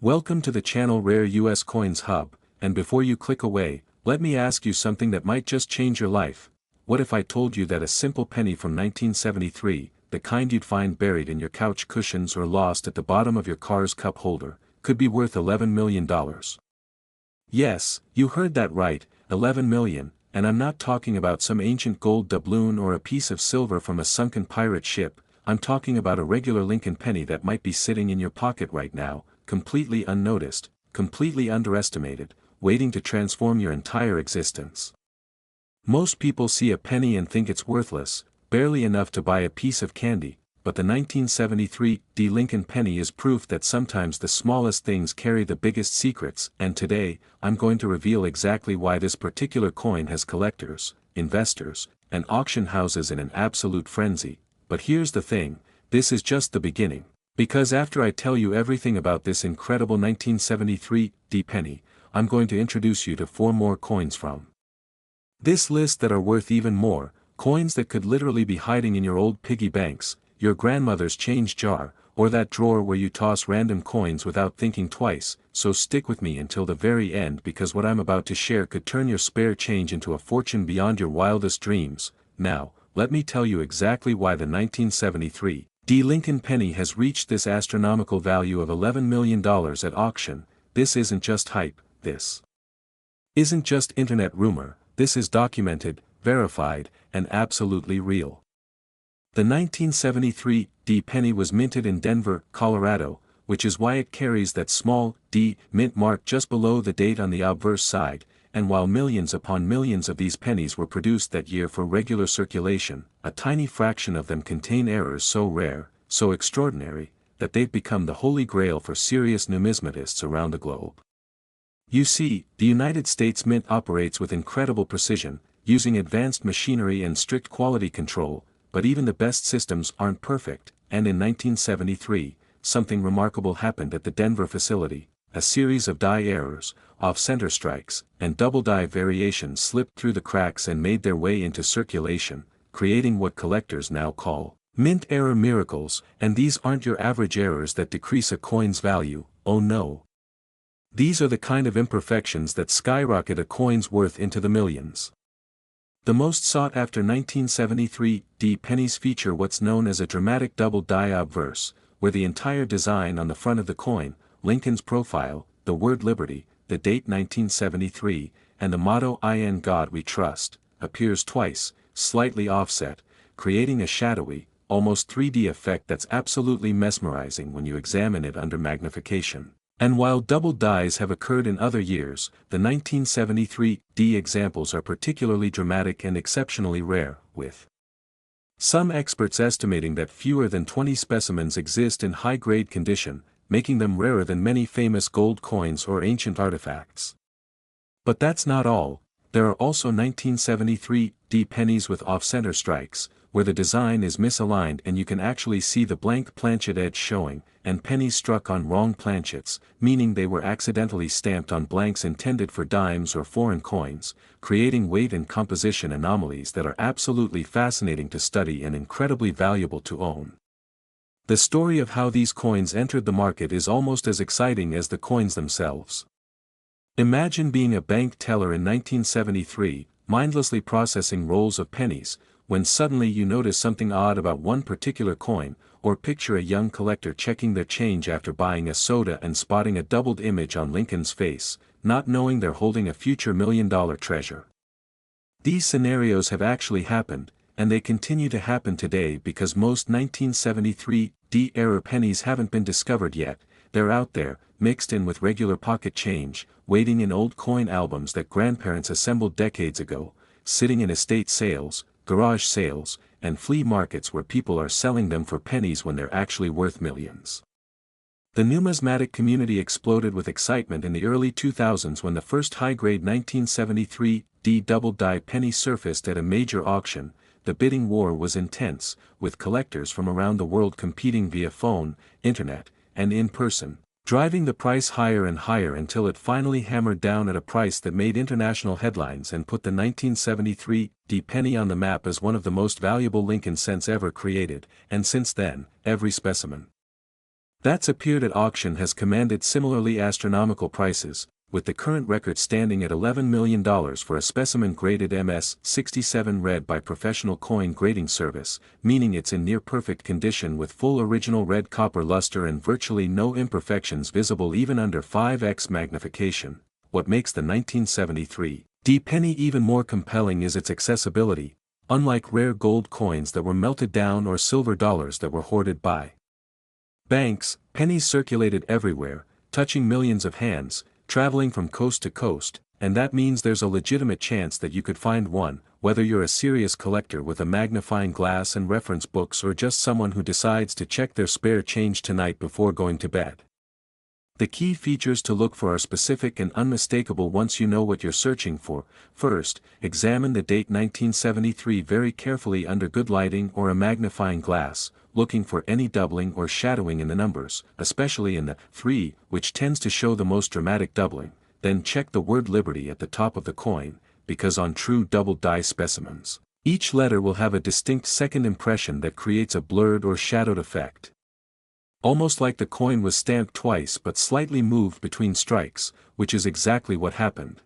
Welcome to the channel Rare US Coins Hub, and before you click away, let me ask you something that might just change your life. What if I told you that a simple penny from 1973, the kind you'd find buried in your couch cushions or lost at the bottom of your car's cup holder, could be worth $11 million? Yes, you heard that right, 11 million, and I'm not talking about some ancient gold doubloon or a piece of silver from a sunken pirate ship. I'm talking about a regular Lincoln penny that might be sitting in your pocket right now, completely unnoticed, completely underestimated, waiting to transform your entire existence. Most people see a penny and think it's worthless, barely enough to buy a piece of candy, but the 1973 Lincoln penny is proof that sometimes the smallest things carry the biggest secrets, and today, I'm going to reveal exactly why this particular coin has collectors, investors, and auction houses in an absolute frenzy. But here's the thing, this is just the beginning. Because after I tell you everything about this incredible 1973 penny, I'm going to introduce you to 4 more coins from this list that are worth even more, coins that could literally be hiding in your old piggy banks, your grandmother's change jar, or that drawer where you toss random coins without thinking twice. So stick with me until the very end, because what I'm about to share could turn your spare change into a fortune beyond your wildest dreams. Now, let me tell you exactly why the 1973 Lincoln penny has reached this astronomical value of $11 million at auction. This isn't just hype, this isn't just internet rumor, this is documented, verified, and absolutely real. The 1973 penny was minted in Denver, Colorado, which is why it carries that small D mint mark just below the date on the obverse side, and while millions upon millions of these pennies were produced that year for regular circulation, a tiny fraction of them contain errors so rare, so extraordinary, that they've become the holy grail for serious numismatists around the globe. You see, the United States Mint operates with incredible precision, using advanced machinery and strict quality control, but even the best systems aren't perfect, and in 1973, something remarkable happened at the Denver facility. A series of die errors, off-center strikes, and double die variations slipped through the cracks and made their way into circulation, creating what collectors now call mint error miracles. And these aren't your average errors that decrease a coin's value, oh no. These are the kind of imperfections that skyrocket a coin's worth into the millions. The most sought-after 1973 pennies feature what's known as a dramatic double die obverse, where the entire design on the front of the coin, Lincoln's profile, the word liberty, the date 1973, and the motto "In God We Trust," appears twice, slightly offset, creating a shadowy, almost 3D effect that's absolutely mesmerizing when you examine it under magnification. And while double dies have occurred in other years, the 1973 examples are particularly dramatic and exceptionally rare, with some experts estimating that fewer than 20 specimens exist in high-grade condition, making them rarer than many famous gold coins or ancient artifacts. But that's not all. There are also 1973 pennies with off-center strikes, where the design is misaligned and you can actually see the blank planchet edge showing, and pennies struck on wrong planchets, meaning they were accidentally stamped on blanks intended for dimes or foreign coins, creating weight and composition anomalies that are absolutely fascinating to study and incredibly valuable to own. The story of how these coins entered the market is almost as exciting as the coins themselves. Imagine being a bank teller in 1973, mindlessly processing rolls of pennies, when suddenly you notice something odd about one particular coin, or picture a young collector checking their change after buying a soda and spotting a doubled image on Lincoln's face, not knowing they're holding a future million-dollar treasure. These scenarios have actually happened, and they continue to happen today because most 1973 error pennies haven't been discovered yet. They're out there, mixed in with regular pocket change, waiting in old coin albums that grandparents assembled decades ago, sitting in estate sales, garage sales, and flea markets where people are selling them for pennies when they're actually worth millions. The numismatic community exploded with excitement in the early 2000s when the first high-grade 1973 double die penny surfaced at a major auction. The bidding war was intense, with collectors from around the world competing via phone, internet, and in person, driving the price higher and higher until it finally hammered down at a price that made international headlines and put the 1973 penny on the map as one of the most valuable Lincoln cents ever created. And since then, every specimen That's appeared at auction has commanded similarly astronomical prices, with the current record standing at $11 million for a specimen graded MS-67 red by Professional Coin Grading Service, meaning it's in near-perfect condition with full original red copper luster and virtually no imperfections visible even under 5x magnification. What makes the 1973 D penny even more compelling is its accessibility, unlike rare gold coins that were melted down or silver dollars that were hoarded by banks. Pennies circulated everywhere, touching millions of hands, traveling from coast to coast, and that means there's a legitimate chance that you could find one, whether you're a serious collector with a magnifying glass and reference books or just someone who decides to check their spare change tonight before going to bed. The key features to look for are specific and unmistakable once you know what you're searching for. First, examine the date 1973 very carefully under good lighting or a magnifying glass, looking for any doubling or shadowing in the numbers, especially in the 3, which tends to show the most dramatic doubling. Then check the word Liberty at the top of the coin, because on true double die specimens, each letter will have a distinct second impression that creates a blurred or shadowed effect. Almost like the coin was stamped twice but slightly moved between strikes, which is exactly what happened.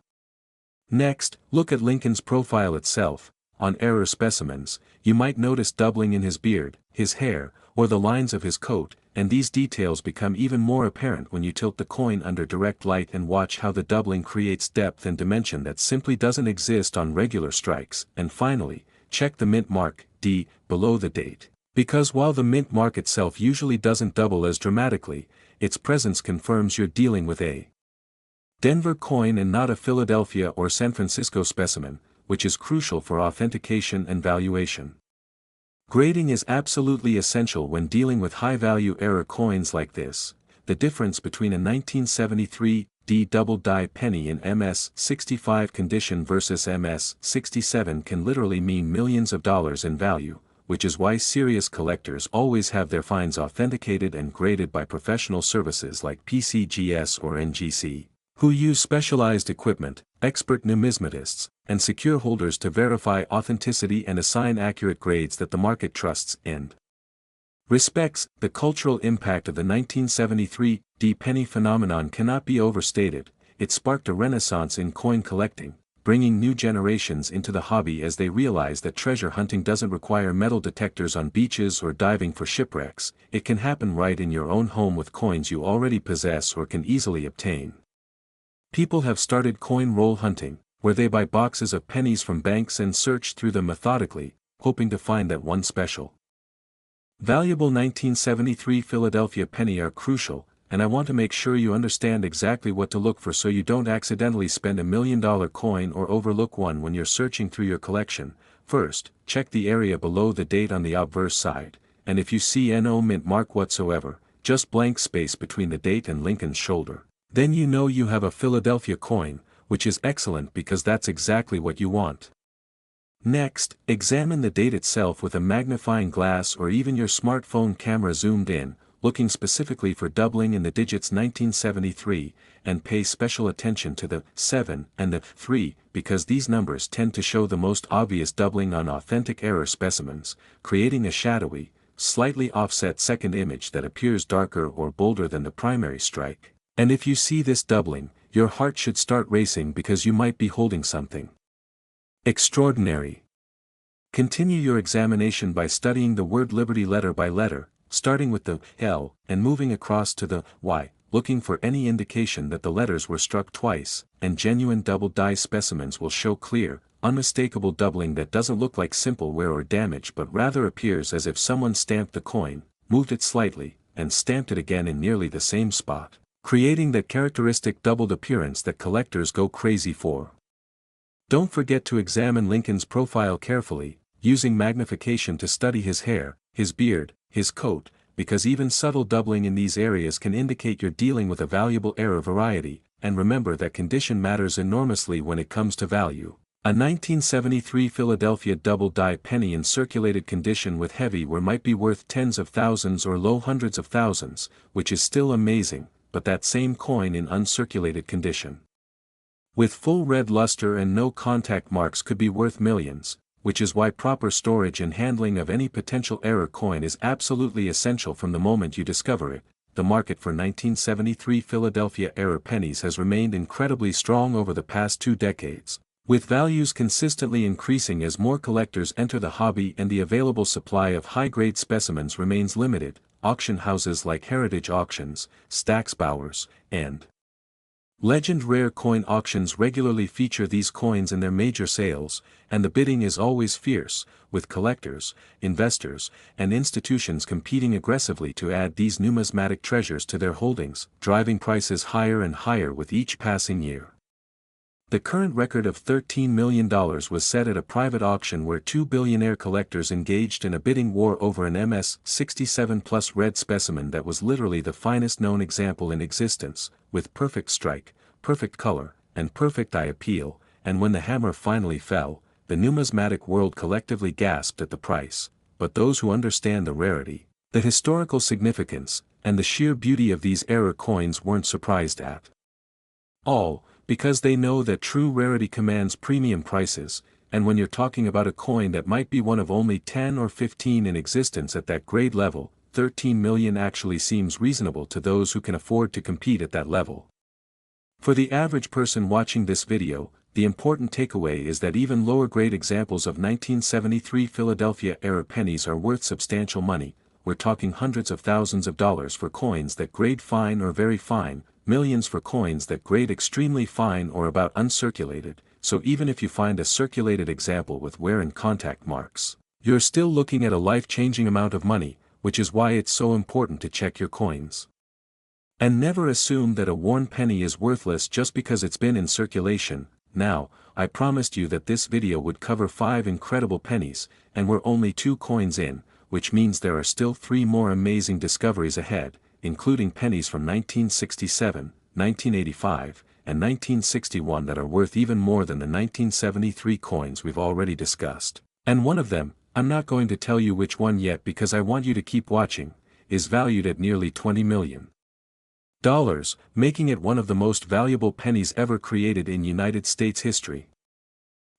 Next, look at Lincoln's profile itself. On error specimens, you might notice doubling in his beard, his hair, or the lines of his coat, and these details become even more apparent when you tilt the coin under direct light and watch how the doubling creates depth and dimension that simply doesn't exist on regular strikes. And finally, check the mint mark, D, below the date. Because while the mint mark itself usually doesn't double as dramatically, its presence confirms you're dealing with a Denver coin and not a Philadelphia or San Francisco specimen, which is crucial for authentication and valuation. Grading is absolutely essential when dealing with high-value error coins like this. The difference between a 1973 D double die penny in MS-65 condition versus MS-67 can literally mean millions of dollars in value, which is why serious collectors always have their finds authenticated and graded by professional services like PCGS or NGC, who use specialized equipment, expert numismatists, and secure holders to verify authenticity and assign accurate grades that the market trusts in. Respects. The cultural impact of the 1973 D penny phenomenon cannot be overstated. It sparked a renaissance in coin collecting, bringing new generations into the hobby as they realize that treasure hunting doesn't require metal detectors on beaches or diving for shipwrecks. It can happen right in your own home with coins you already possess or can easily obtain. People have started coin roll hunting, where they buy boxes of pennies from banks and search through them methodically, hoping to find that one special valuable 1973 Philadelphia penny are crucial, and I want to make sure you understand exactly what to look for so you don't accidentally spend $1 million coin or overlook one when you're searching through your collection. First, check the area below the date on the obverse side, and if you see no mint mark whatsoever, just blank space between the date and Lincoln's shoulder, then you know you have a Philadelphia coin, which is excellent because that's exactly what you want. Next, examine the date itself with a magnifying glass or even your smartphone camera zoomed in, looking specifically for doubling in the digits 1973, and pay special attention to the 7 and the 3, because these numbers tend to show the most obvious doubling on authentic error specimens, creating a shadowy, slightly offset second image that appears darker or bolder than the primary strike. And if you see this doubling, your heart should start racing because you might be holding something extraordinary. Continue your examination by studying the word Liberty letter by letter, starting with the L and moving across to the Y, looking for any indication that the letters were struck twice, and genuine double die specimens will show clear, unmistakable doubling that doesn't look like simple wear or damage but rather appears as if someone stamped the coin, moved it slightly, and stamped it again in nearly the same spot, creating that characteristic doubled appearance that collectors go crazy for. Don't forget to examine Lincoln's profile carefully, using magnification to study his hair, his beard, his coat, because even subtle doubling in these areas can indicate you're dealing with a valuable error variety, and remember that condition matters enormously when it comes to value. A 1973 Philadelphia double die penny in circulated condition with heavy wear might be worth tens of thousands or low hundreds of thousands, which is still amazing, but that same coin in uncirculated condition with full red luster and no contact marks could be worth millions, which is why proper storage and handling of any potential error coin is absolutely essential from the moment you discover it. the market for 1973 Philadelphia-era pennies has remained incredibly strong over the past 2 decades, with values consistently increasing as more collectors enter the hobby and the available supply of high-grade specimens remains limited. Auction houses like Heritage Auctions, Stack's Bowers, and Legend Rare Coin Auctions regularly feature these coins in their major sales, and the bidding is always fierce, with collectors, investors, and institutions competing aggressively to add these numismatic treasures to their holdings, driving prices higher and higher with each passing year. The current record of $13 million was set at a private auction where 2 billionaire collectors engaged in a bidding war over an MS-67 Plus red specimen that was literally the finest known example in existence, with perfect strike, perfect color, and perfect eye appeal, and when the hammer finally fell, the numismatic world collectively gasped at the price. But those who understand the rarity, the historical significance, and the sheer beauty of these era coins weren't surprised at all, because they know that true rarity commands premium prices, and when you're talking about a coin that might be one of only 10 or 15 in existence at that grade level, 13 million actually seems reasonable to those who can afford to compete at that level. For the average person watching this video, the important takeaway is that even lower grade examples of 1973 Philadelphia-era pennies are worth substantial money. We're talking hundreds of thousands of dollars for coins that grade fine or very fine, millions for coins that grade extremely fine or about uncirculated, so even if you find a circulated example with wear and contact marks, you're still looking at a life-changing amount of money, which is why it's so important to check your coins. And never assume that a worn penny is worthless just because it's been in circulation. Now, I promised you that this video would cover 5 incredible pennies, and we're only 2 coins in, which means there are still 3 more amazing discoveries ahead, including pennies from 1967, 1985, and 1961 that are worth even more than the 1973 coins we've already discussed. And one of them, I'm not going to tell you which one yet because I want you to keep watching, is valued at nearly $20 million, making it one of the most valuable pennies ever created in United States history.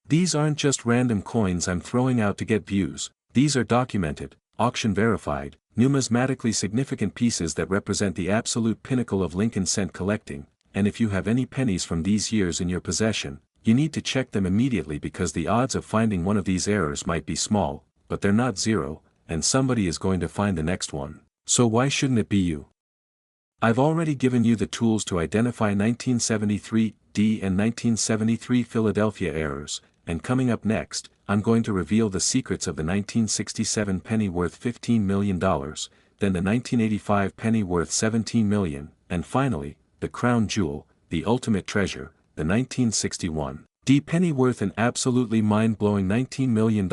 These aren't just random coins I'm throwing out to get views, these are documented, auction-verified, numismatically significant pieces that represent the absolute pinnacle of Lincoln cent collecting, and if you have any pennies from these years in your possession, you need to check them immediately because the odds of finding one of these errors might be small, but they're not zero, and somebody is going to find the next one, so why shouldn't it be you? I've already given you the tools to identify 1973 D and 1973 Philadelphia errors, and coming up next, I'm going to reveal the secrets of the 1967 penny worth $15 million, then the 1985 penny worth $17 million, and finally, the crown jewel, the ultimate treasure, the 1961 D penny worth an absolutely mind-blowing $19 million,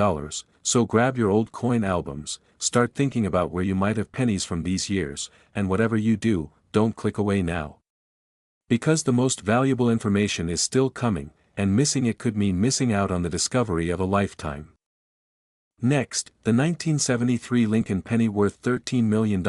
so grab your old coin albums, start thinking about where you might have pennies from these years, and whatever you do, don't click away now. Because the most valuable information is still coming, and missing it could mean missing out on the discovery of a lifetime. Next, the 1973 Lincoln penny worth $13 million,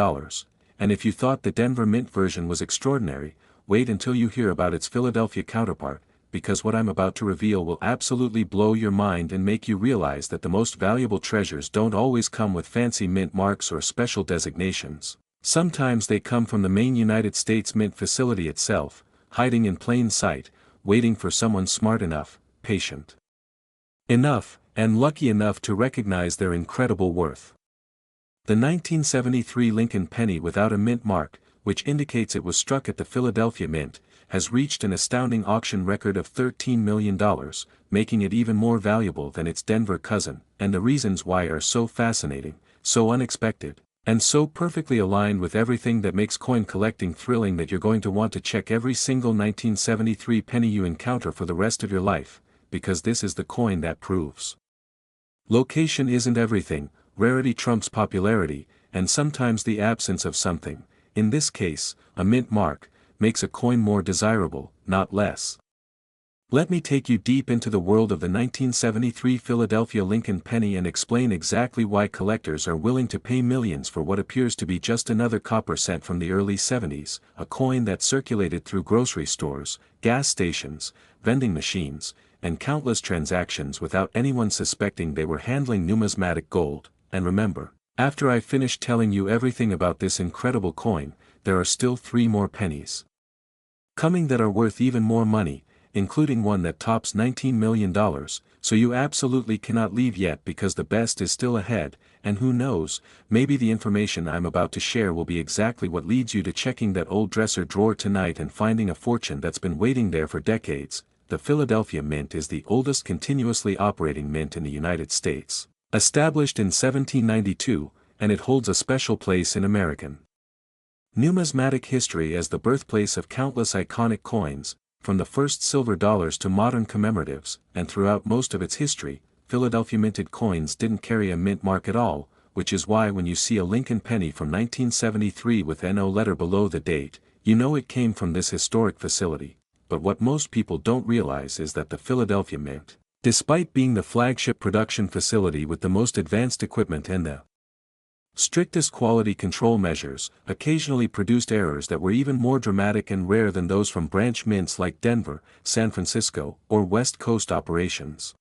and if you thought the Denver Mint version was extraordinary, wait until you hear about its Philadelphia counterpart, because what I'm about to reveal will absolutely blow your mind and make you realize that the most valuable treasures don't always come with fancy mint marks or special designations. Sometimes they come from the main United States Mint facility itself, hiding in plain sight, waiting for someone smart enough, patient enough, and lucky enough to recognize their incredible worth. The 1973 Lincoln penny without a mint mark, which indicates it was struck at the Philadelphia Mint, has reached an astounding auction record of $13 million, making it even more valuable than its Denver cousin, and the reasons why are so fascinating, so unexpected, and so perfectly aligned with everything that makes coin collecting thrilling that you're going to want to check every single 1973 penny you encounter for the rest of your life, because this is the coin that proves location isn't everything, rarity trumps popularity, and sometimes the absence of something, in this case, a mint mark, makes a coin more desirable, not less. Let me take you deep into the world of the 1973 Philadelphia Lincoln penny and explain exactly why collectors are willing to pay millions for what appears to be just another copper cent from the early 70s, a coin that circulated through grocery stores, gas stations, vending machines, and countless transactions without anyone suspecting they were handling numismatic gold. And remember, after I finish telling you everything about this incredible coin, there are still 3 more pennies coming that are worth even more money, including one that tops $19 million, so you absolutely cannot leave yet because the best is still ahead, and who knows, maybe the information I'm about to share will be exactly what leads you to checking that old dresser drawer tonight and finding a fortune that's been waiting there for decades. The Philadelphia Mint is the oldest continuously operating mint in the United States, established in 1792, and it holds a special place in American numismatic history as the birthplace of countless iconic coins, from the first silver dollars to modern commemoratives, and throughout most of its history, Philadelphia minted coins didn't carry a mint mark at all, which is why when you see a Lincoln penny from 1973 with NO letter below the date, you know it came from this historic facility. But what most people don't realize is that the Philadelphia Mint, despite being the flagship production facility with the most advanced equipment and the strictest quality control measures, occasionally produced errors that were even more dramatic and rare than those from branch mints like Denver, San Francisco, or West Coast operations.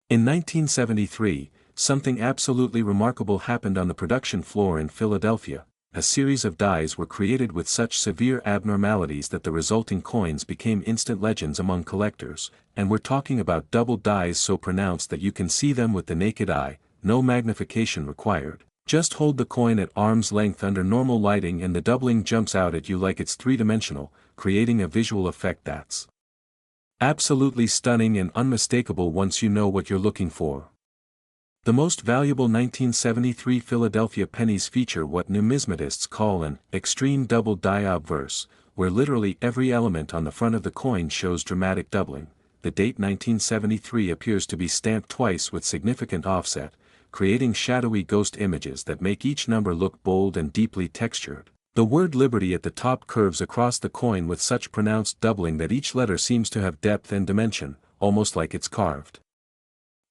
In 1973, something absolutely remarkable happened on the production floor in Philadelphia. A series of dies were created with such severe abnormalities that the resulting coins became instant legends among collectors, and we're talking about double dies so pronounced that you can see them with the naked eye, no magnification required. Just hold the coin at arm's length under normal lighting and the doubling jumps out at you like it's three-dimensional, creating a visual effect that's absolutely stunning and unmistakable once you know what you're looking for. The most valuable 1973 Philadelphia pennies feature what numismatists call an extreme double die obverse, where literally every element on the front of the coin shows dramatic doubling. The date 1973 appears to be stamped twice with significant offset, creating shadowy ghost images that make each number look bold and deeply textured. The word Liberty at the top curves across the coin with such pronounced doubling that each letter seems to have depth and dimension, almost like it's carved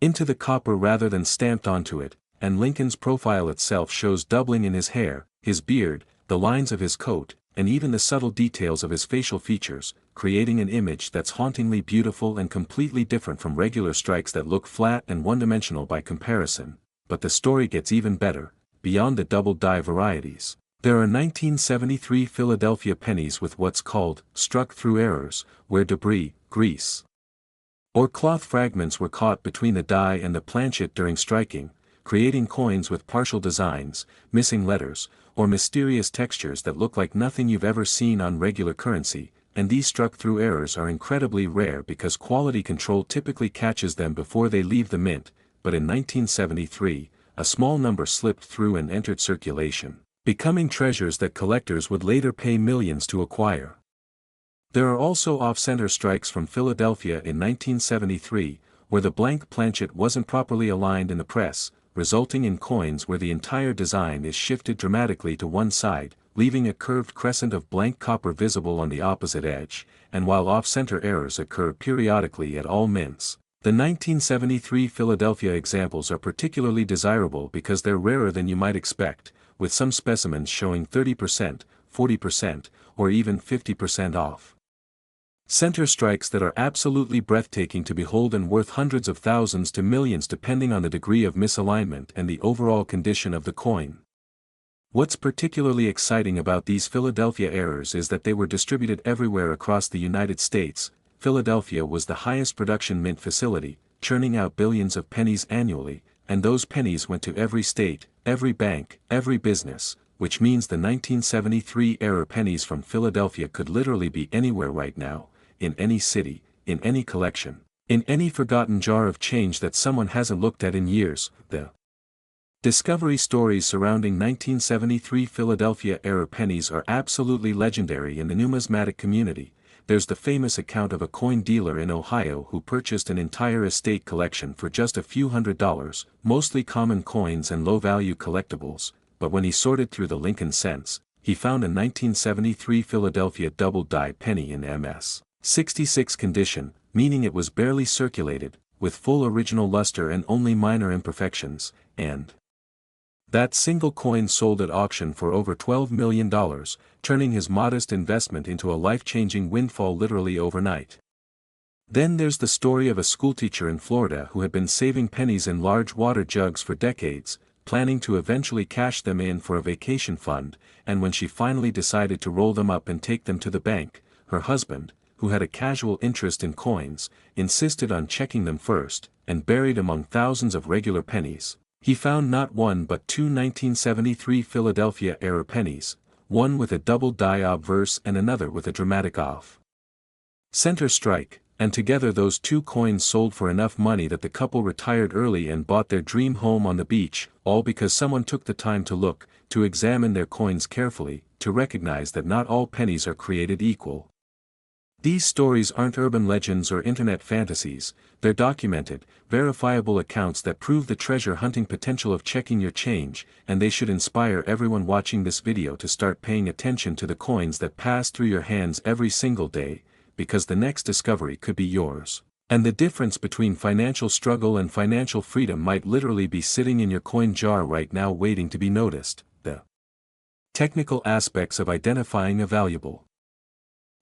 into the copper rather than stamped onto it, and Lincoln's profile itself shows doubling in his hair, his beard, the lines of his coat, and even the subtle details of his facial features, creating an image that's hauntingly beautiful and completely different from regular strikes that look flat and one-dimensional by comparison. But the story gets even better. Beyond the double die varieties, there are 1973 Philadelphia pennies with what's called struck through errors, where debris, grease, or cloth fragments were caught between the die and the planchet during striking, creating coins with partial designs, missing letters, or mysterious textures that look like nothing you've ever seen on regular currency. And these struck through errors are incredibly rare because quality control typically catches them before they leave the mint. But in 1973, a small number slipped through and entered circulation, becoming treasures that collectors would later pay millions to acquire. There are also off-center strikes from Philadelphia in 1973, where the blank planchet wasn't properly aligned in the press, resulting in coins where the entire design is shifted dramatically to one side, leaving a curved crescent of blank copper visible on the opposite edge. And while off-center errors occur periodically at all mints, the 1973 Philadelphia examples are particularly desirable because they're rarer than you might expect, with some specimens showing 30%, 40%, or even 50% off center strikes that are absolutely breathtaking to behold and worth hundreds of thousands to millions depending on the degree of misalignment and the overall condition of the coin. What's particularly exciting about these Philadelphia errors is that they were distributed everywhere across the United States. Philadelphia was the highest production mint facility, churning out billions of pennies annually, and those pennies went to every state, every bank, every business, which means the 1973 error pennies from Philadelphia could literally be anywhere right now, in any city, in any collection, in any forgotten jar of change that someone hasn't looked at in years. The discovery stories surrounding 1973 Philadelphia error pennies are absolutely legendary in the numismatic community. There's the famous account of a coin dealer in Ohio who purchased an entire estate collection for just a few $100s, mostly common coins and low-value collectibles, but when he sorted through the Lincoln cents, he found a 1973 Philadelphia double-die penny in MS 66 condition, meaning it was barely circulated, with full original luster and only minor imperfections, and that single coin sold at auction for over $12 million, turning his modest investment into a life-changing windfall literally overnight. Then there's the story of a schoolteacher in Florida who had been saving pennies in large water jugs for decades, planning to eventually cash them in for a vacation fund, and when she finally decided to roll them up and take them to the bank, her husband, who had a casual interest in coins, insisted on checking them first, and buried among thousands of regular pennies, he found not one but two 1973 Philadelphia-era pennies, one with a double die obverse and another with a dramatic off-center strike, and together those two coins sold for enough money that the couple retired early and bought their dream home on the beach, all because someone took the time to look, to examine their coins carefully, to recognize that not all pennies are created equal. These stories aren't urban legends or internet fantasies, they're documented, verifiable accounts that prove the treasure-hunting potential of checking your change, and they should inspire everyone watching this video to start paying attention to the coins that pass through your hands every single day, because the next discovery could be yours. And the difference between financial struggle and financial freedom might literally be sitting in your coin jar right now waiting to be noticed. The technical aspects of identifying a valuable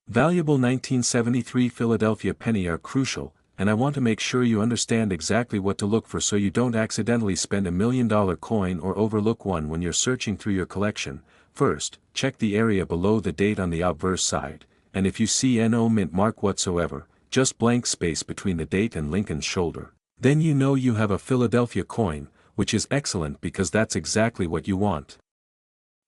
1973 Philadelphia penny are crucial, and I want to make sure you understand exactly what to look for so you don't accidentally spend $1 million coin or overlook one when you're searching through your collection. First, check the area below the date on the obverse side, and if you see no mint mark whatsoever, just blank space between the date and Lincoln's shoulder, then you know you have a Philadelphia coin, which is excellent because that's exactly what you want.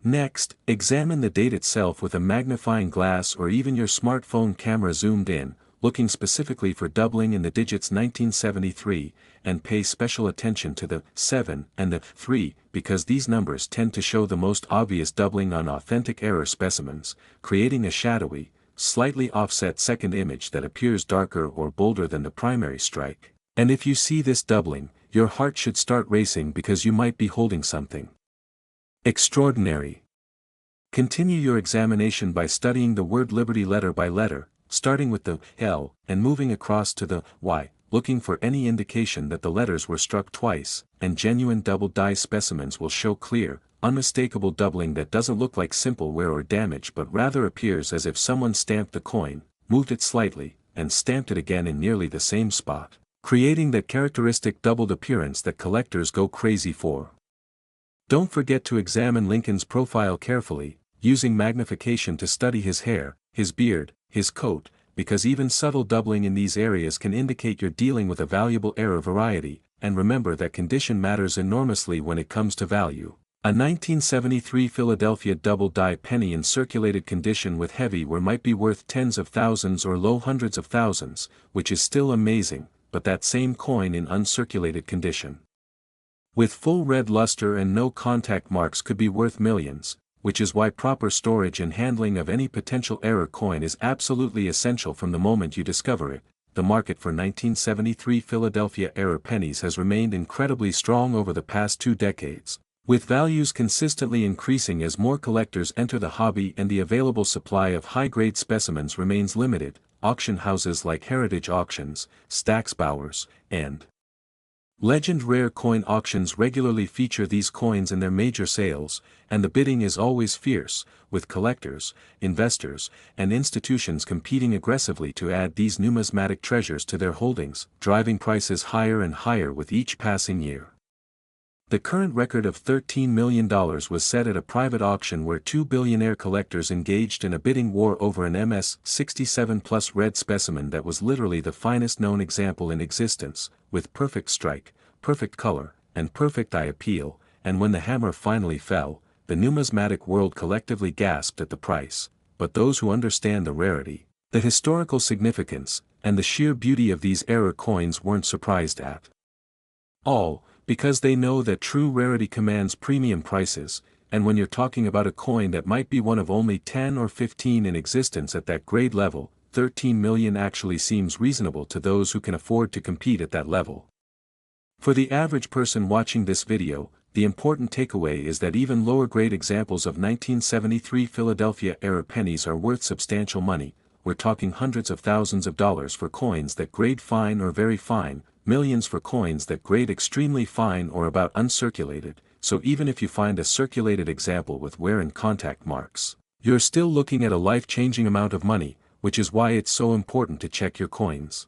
Next, examine the date itself with a magnifying glass or even your smartphone camera zoomed in, looking specifically for doubling in the digits 1973, and pay special attention to the 7 and the 3, because these numbers tend to show the most obvious doubling on authentic error specimens, creating a shadowy, slightly offset second image that appears darker or bolder than the primary strike. And if you see this doubling, your heart should start racing because you might be holding something extraordinary. Continue your examination by studying the word Liberty letter by letter, starting with the L and moving across to the Y, looking for any indication that the letters were struck twice, and genuine double die specimens will show clear, unmistakable doubling that doesn't look like simple wear or damage but rather appears as if someone stamped the coin, moved it slightly, and stamped it again in nearly the same spot, creating that characteristic doubled appearance that collectors go crazy for. Don't forget to examine Lincoln's profile carefully, using magnification to study his hair, his beard, his coat, because even subtle doubling in these areas can indicate you're dealing with a valuable error variety, and remember that condition matters enormously when it comes to value. A 1973 Philadelphia double die penny in circulated condition with heavy wear might be worth tens of thousands or low hundreds of thousands, which is still amazing, but that same coin in uncirculated condition, with full red luster and no contact marks, could be worth millions, which is why proper storage and handling of any potential error coin is absolutely essential from the moment you discover it. The market for 1973 Philadelphia error pennies has remained incredibly strong over the past 2 decades, with values consistently increasing as more collectors enter the hobby and the available supply of high-grade specimens remains limited. Auction houses like Heritage Auctions, Stack's Bowers, and Legend Rare Coin Auctions regularly feature these coins in their major sales, and the bidding is always fierce, with collectors, investors, and institutions competing aggressively to add these numismatic treasures to their holdings, driving prices higher and higher with each passing year. The current record of $13 million was set at a private auction where 2 billionaire collectors engaged in a bidding war over an MS-67 Plus red specimen that was literally the finest known example in existence, with perfect strike, perfect color, and perfect eye appeal, and when the hammer finally fell, the numismatic world collectively gasped at the price, but those who understand the rarity, the historical significance, and the sheer beauty of these error coins weren't surprised at all, because they know that true rarity commands premium prices, and when you're talking about a coin that might be one of only 10 or 15 in existence at that grade level, 13 million actually seems reasonable to those who can afford to compete at that level. For the average person watching this video, the important takeaway is that even lower-grade examples of 1973 Philadelphia-era pennies are worth substantial money. We're talking hundreds of thousands of dollars for coins that grade fine or very fine, millions for coins that grade extremely fine or about uncirculated, so even if you find a circulated example with wear and contact marks, you're still looking at a life-changing amount of money, which is why it's so important to check your coins.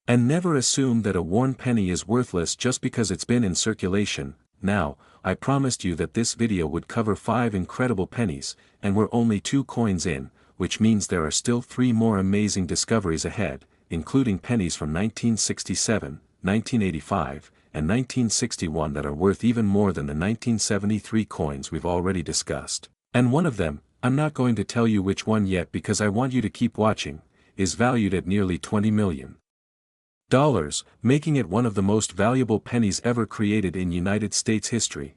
And never assume that a worn penny is worthless just because it's been in circulation. Now, I promised you that this video would cover 5 incredible pennies, and we're only 2 coins in, which means there are still 3 more amazing discoveries ahead, including pennies from 1967, 1985, and 1961 that are worth even more than the 1973 coins we've already discussed. And one of them, I'm not going to tell you which one yet because I want you to keep watching, is valued at nearly $20 million, making it one of the most valuable pennies ever created in United States history.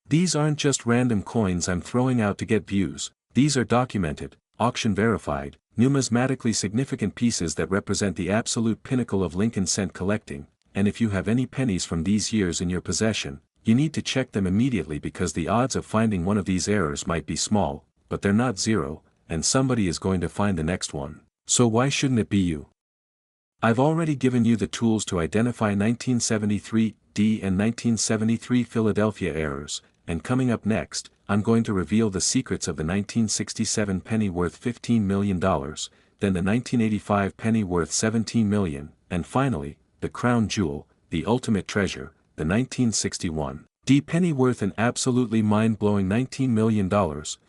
These aren't just random coins I'm throwing out to get views, these are documented, auction-verified, numismatically significant pieces that represent the absolute pinnacle of Lincoln cent collecting, and if you have any pennies from these years in your possession, you need to check them immediately because the odds of finding one of these errors might be small, but they're not zero, and somebody is going to find the next one. So why shouldn't it be you? I've already given you the tools to identify 1973 D and 1973 Philadelphia errors, and coming up next, I'm going to reveal the secrets of the 1967 penny worth $15 million, then the 1985 penny worth $17 million, and finally, the crown jewel, the ultimate treasure, the 1961 D penny worth an absolutely mind-blowing $19 million,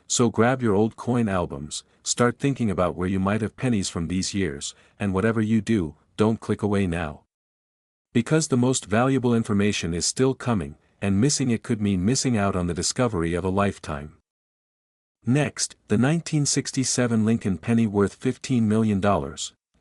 so grab your old coin albums, start thinking about where you might have pennies from these years, and whatever you do, don't click away now. Because the most valuable information is still coming, and missing it could mean missing out on the discovery of a lifetime. Next, the 1967 Lincoln penny worth $15 million,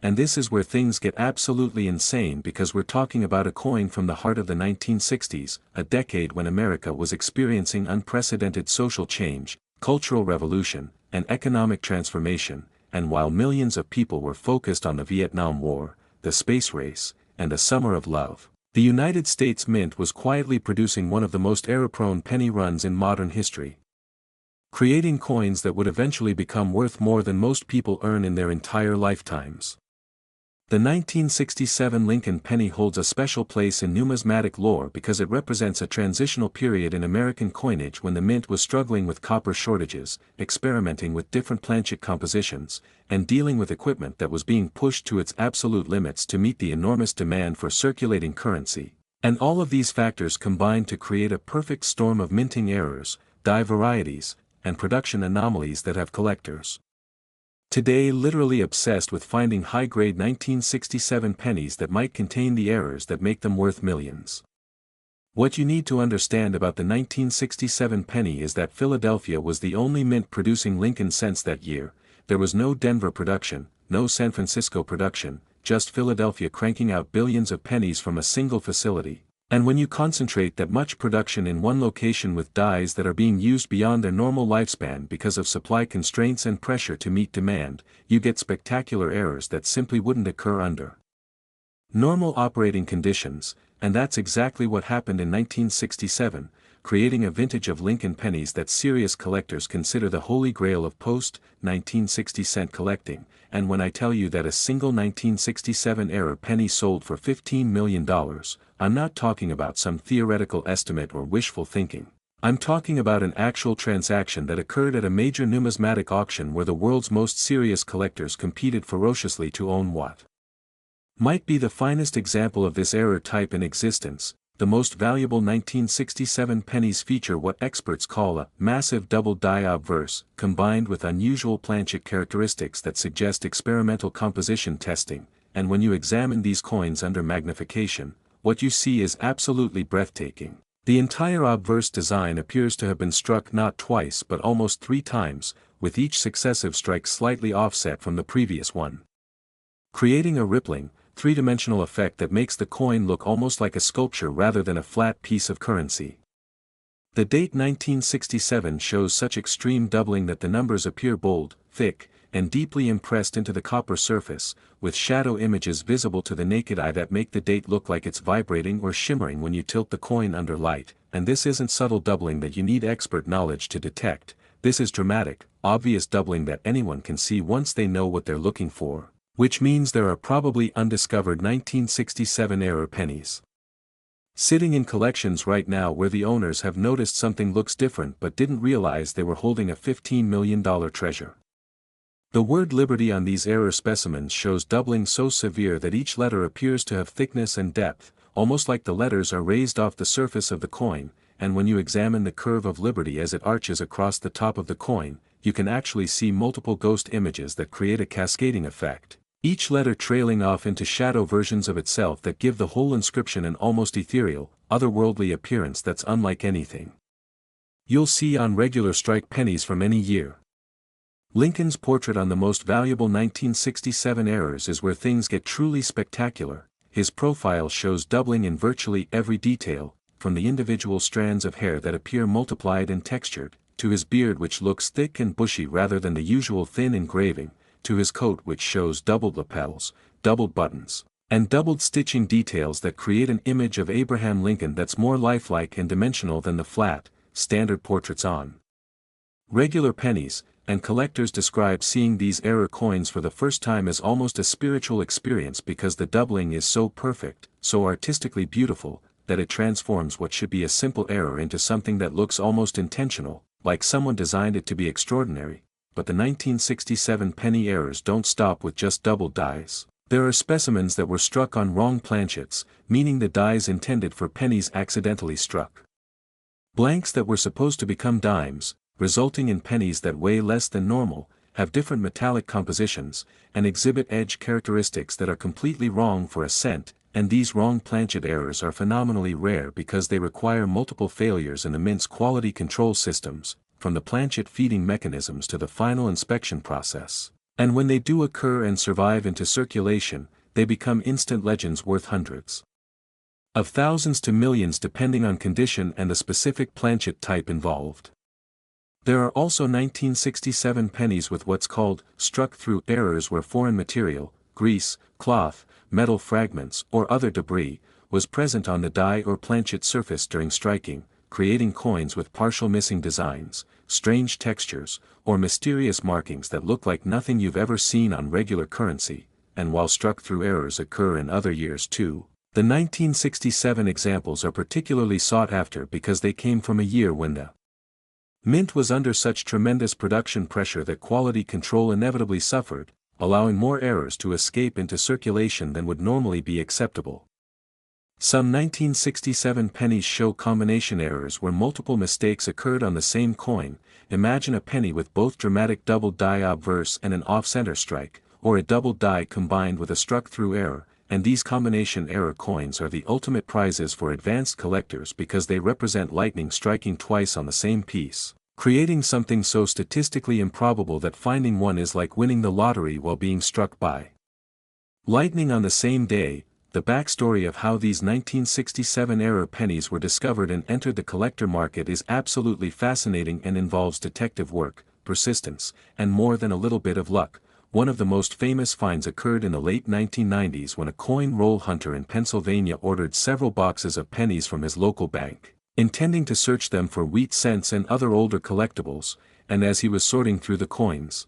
and this is where things get absolutely insane because we're talking about a coin from the heart of the 1960s, a decade when America was experiencing unprecedented social change, cultural revolution, and economic transformation, and while millions of people were focused on the Vietnam War, the space race, and a summer of love, the United States Mint was quietly producing one of the most error-prone penny runs in modern history, creating coins that would eventually become worth more than most people earn in their entire lifetimes. The 1967 Lincoln penny holds a special place in numismatic lore because it represents a transitional period in American coinage when the mint was struggling with copper shortages, experimenting with different planchet compositions, and dealing with equipment that was being pushed to its absolute limits to meet the enormous demand for circulating currency. And all of these factors combined to create a perfect storm of minting errors, die varieties, and production anomalies that have collectors today literally obsessed with finding high-grade 1967 pennies that might contain the errors that make them worth millions. What you need to understand about the 1967 penny is that Philadelphia was the only mint producing Lincoln cents that year. There was no Denver production, no San Francisco production, just Philadelphia cranking out billions of pennies from a single facility. And when you concentrate that much production in one location with dies that are being used beyond their normal lifespan because of supply constraints and pressure to meet demand, you get spectacular errors that simply wouldn't occur under normal operating conditions, and that's exactly what happened in 1967, creating a vintage of Lincoln pennies that serious collectors consider the holy grail of post-1960 cent collecting. And when I tell you that a single 1967 error penny sold for $15 million, I'm not talking about some theoretical estimate or wishful thinking. I'm talking about an actual transaction that occurred at a major numismatic auction where the world's most serious collectors competed ferociously to own what might be the finest example of this error type in existence. The most valuable 1967 pennies feature what experts call a massive double die obverse, combined with unusual planchet characteristics that suggest experimental composition testing, and when you examine these coins under magnification, what you see is absolutely breathtaking. The entire obverse design appears to have been struck not twice but almost 3 times, with each successive strike slightly offset from the previous one, creating a rippling, three-dimensional effect that makes the coin look almost like a sculpture rather than a flat piece of currency. The date 1967 shows such extreme doubling that the numbers appear bold, thick, and deeply impressed into the copper surface, with shadow images visible to the naked eye that make the date look like it's vibrating or shimmering when you tilt the coin under light, and this isn't subtle doubling that you need expert knowledge to detect, this is dramatic, obvious doubling that anyone can see once they know what they're looking for. Which means there are probably undiscovered 1967 error pennies sitting in collections right now where the owners have noticed something looks different but didn't realize they were holding a $15 million treasure. The word liberty on these error specimens shows doubling so severe that each letter appears to have thickness and depth, almost like the letters are raised off the surface of the coin, and when you examine the curve of Liberty as it arches across the top of the coin, you can actually see multiple ghost images that create a cascading effect, each letter trailing off into shadow versions of itself that give the whole inscription an almost ethereal, otherworldly appearance that's unlike anything you'll see on regular strike pennies from any year. Lincoln's portrait on the most valuable 1967 errors is where things get truly spectacular. His profile shows doubling in virtually every detail, from the individual strands of hair that appear multiplied and textured, to his beard which looks thick and bushy rather than the usual thin engraving, to his coat which shows doubled lapels, doubled buttons, and doubled stitching details that create an image of Abraham Lincoln that's more lifelike and dimensional than the flat, standard portraits on regular pennies, and collectors describe seeing these error coins for the first time as almost a spiritual experience because the doubling is so perfect, so artistically beautiful, that it transforms what should be a simple error into something that looks almost intentional, like someone designed it to be extraordinary. But the 1967 penny errors don't stop with just doubled dies. There are specimens that were struck on wrong planchets, meaning the dies intended for pennies accidentally struck blanks that were supposed to become dimes, resulting in pennies that weigh less than normal, have different metallic compositions, and exhibit edge characteristics that are completely wrong for a cent, and these wrong planchet errors are phenomenally rare because they require multiple failures in immense quality control systems, from the planchet feeding mechanisms to the final inspection process. And when they do occur and survive into circulation, they become instant legends worth hundreds of thousands to millions depending on condition and the specific planchet type involved. There are also 1967 pennies with what's called struck-through errors where foreign material, grease, cloth, metal fragments or other debris, was present on the die or planchet surface during striking, creating coins with partial missing designs, strange textures, or mysterious markings that look like nothing you've ever seen on regular currency, and while struck-through errors occur in other years too. The 1967 examples are particularly sought after because they came from a year when the mint was under such tremendous production pressure that quality control inevitably suffered, allowing more errors to escape into circulation than would normally be acceptable. Some 1967 pennies show combination errors where multiple mistakes occurred on the same coin. Imagine a penny with both dramatic doubled die obverse and an off-center strike, or a doubled die combined with a struck-through error. And these combination error coins are the ultimate prizes for advanced collectors because they represent lightning striking twice on the same piece, creating something so statistically improbable that finding one is like winning the lottery while being struck by lightning on the same day. The backstory of how these 1967 error pennies were discovered and entered the collector market is absolutely fascinating and involves detective work, persistence, and more than a little bit of luck. One of the most famous finds occurred in the late 1990s when a coin roll hunter in Pennsylvania ordered several boxes of pennies from his local bank, intending to search them for wheat cents and other older collectibles, and as he was sorting through the coins,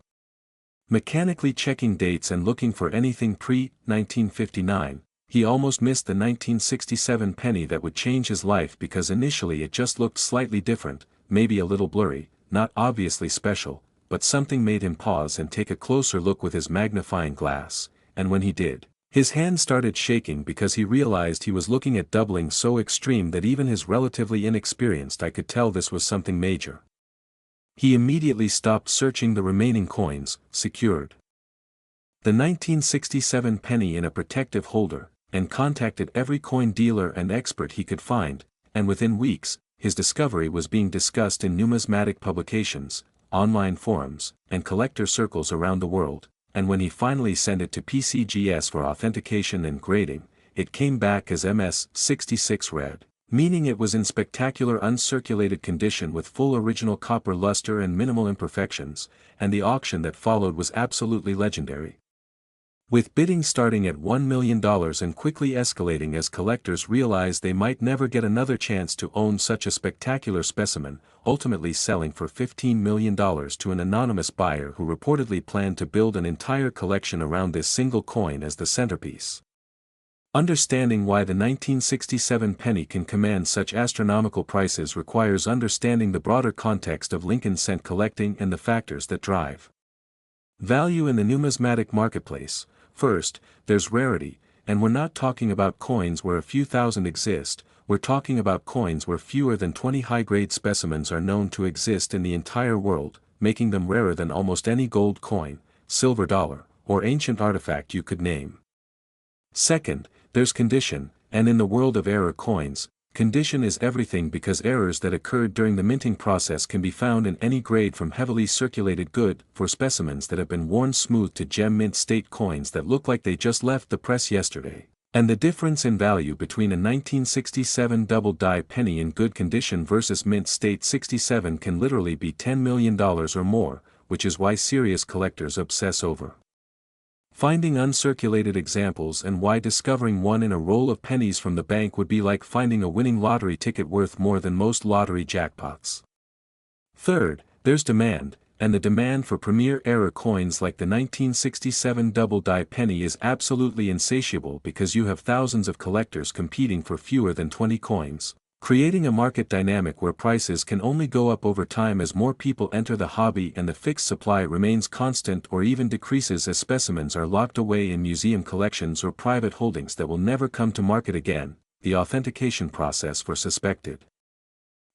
mechanically checking dates and looking for anything pre-1959, he almost missed the 1967 penny that would change his life because initially it just looked slightly different, maybe a little blurry, not obviously special, but something made him pause and take a closer look with his magnifying glass, and when he did, his hand started shaking because he realized he was looking at doubling so extreme that even his relatively inexperienced eye could tell this was something major. He immediately stopped searching the remaining coins, secured the 1967 penny in a protective holder, and contacted every coin dealer and expert he could find, and within weeks, his discovery was being discussed in numismatic publications, online forums, and collector circles around the world, and when he finally sent it to PCGS for authentication and grading, it came back as MS-66 red, meaning it was in spectacular uncirculated condition with full original copper luster and minimal imperfections, and the auction that followed was absolutely legendary, with bidding starting at $1 million and quickly escalating as collectors realized they might never get another chance to own such a spectacular specimen, ultimately selling for $15 million to an anonymous buyer who reportedly planned to build an entire collection around this single coin as the centerpiece. Understanding why the 1967 penny can command such astronomical prices requires understanding the broader context of Lincoln cent collecting and the factors that drive value in the numismatic marketplace. First, there's rarity. and we're not talking about coins where a few thousand exist, we're talking about coins where fewer than 20 high-grade specimens are known to exist in the entire world, making them rarer than almost any gold coin, silver dollar, or ancient artifact you could name. Second, there's condition, and in the world of error coins, condition is everything because errors that occurred during the minting process can be found in any grade from heavily circulated good for specimens that have been worn smooth to gem mint state coins that look like they just left the press yesterday. And the difference in value between a 1967 double-die penny in good condition versus mint state 67 can literally be $10 million or more, which is why serious collectors obsess over finding uncirculated examples and why discovering one in a roll of pennies from the bank would be like finding a winning lottery ticket worth more than most lottery jackpots. Third, there's demand, and the demand for premier error coins like the 1967 double-die penny is absolutely insatiable because you have thousands of collectors competing for fewer than 20 coins, creating a market dynamic where prices can only go up over time as more people enter the hobby and the fixed supply remains constant or even decreases as specimens are locked away in museum collections or private holdings that will never come to market again. The authentication process for suspected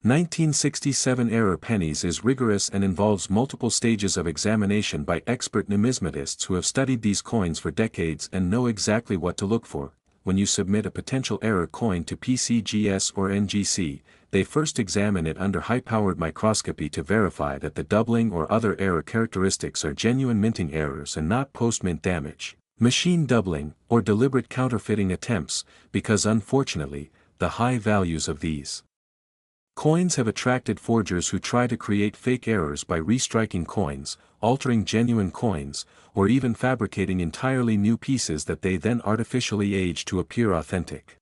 1967 error pennies is rigorous and involves multiple stages of examination by expert numismatists who have studied these coins for decades and know exactly what to look for. When you submit a potential error coin to PCGS or NGC, they first examine it under high-powered microscopy to verify that the doubling or other error characteristics are genuine minting errors and not post-mint damage, machine doubling, or deliberate counterfeiting attempts, because unfortunately, the high values of these coins have attracted forgers who try to create fake errors by restriking coins, altering genuine coins, or even fabricating entirely new pieces that they then artificially age to appear authentic.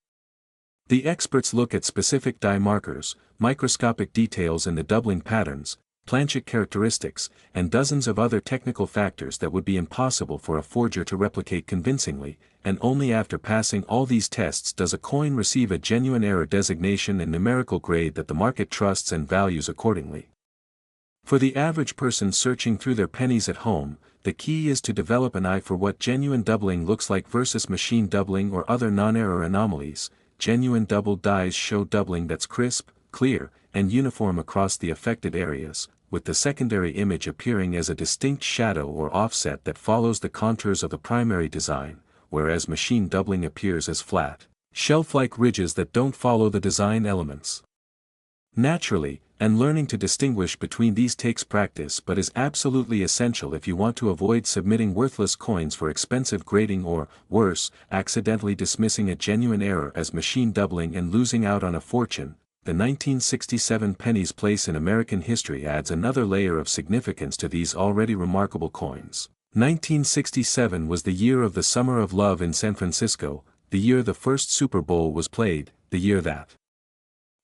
The experts look at specific die markers, microscopic details in the doubling patterns, planchet characteristics, and dozens of other technical factors that would be impossible for a forger to replicate convincingly, and only after passing all these tests does a coin receive a genuine error designation and numerical grade that the market trusts and values accordingly. For the average person searching through their pennies at home, the key is to develop an eye for what genuine doubling looks like versus machine doubling or other non-error anomalies. Genuine double dies show doubling that's crisp, clear, and uniform across the affected areas, with the secondary image appearing as a distinct shadow or offset that follows the contours of the primary design, whereas machine doubling appears as flat, shelf-like ridges that don't follow the design elements. Naturally, and learning to distinguish between these takes practice but is absolutely essential if you want to avoid submitting worthless coins for expensive grading or, worse, accidentally dismissing a genuine error as machine doubling and losing out on a fortune. The 1967 penny's place in American history adds another layer of significance to these already remarkable coins. 1967 was the year of the Summer of Love in San Francisco, the year the first Super Bowl was played, the year that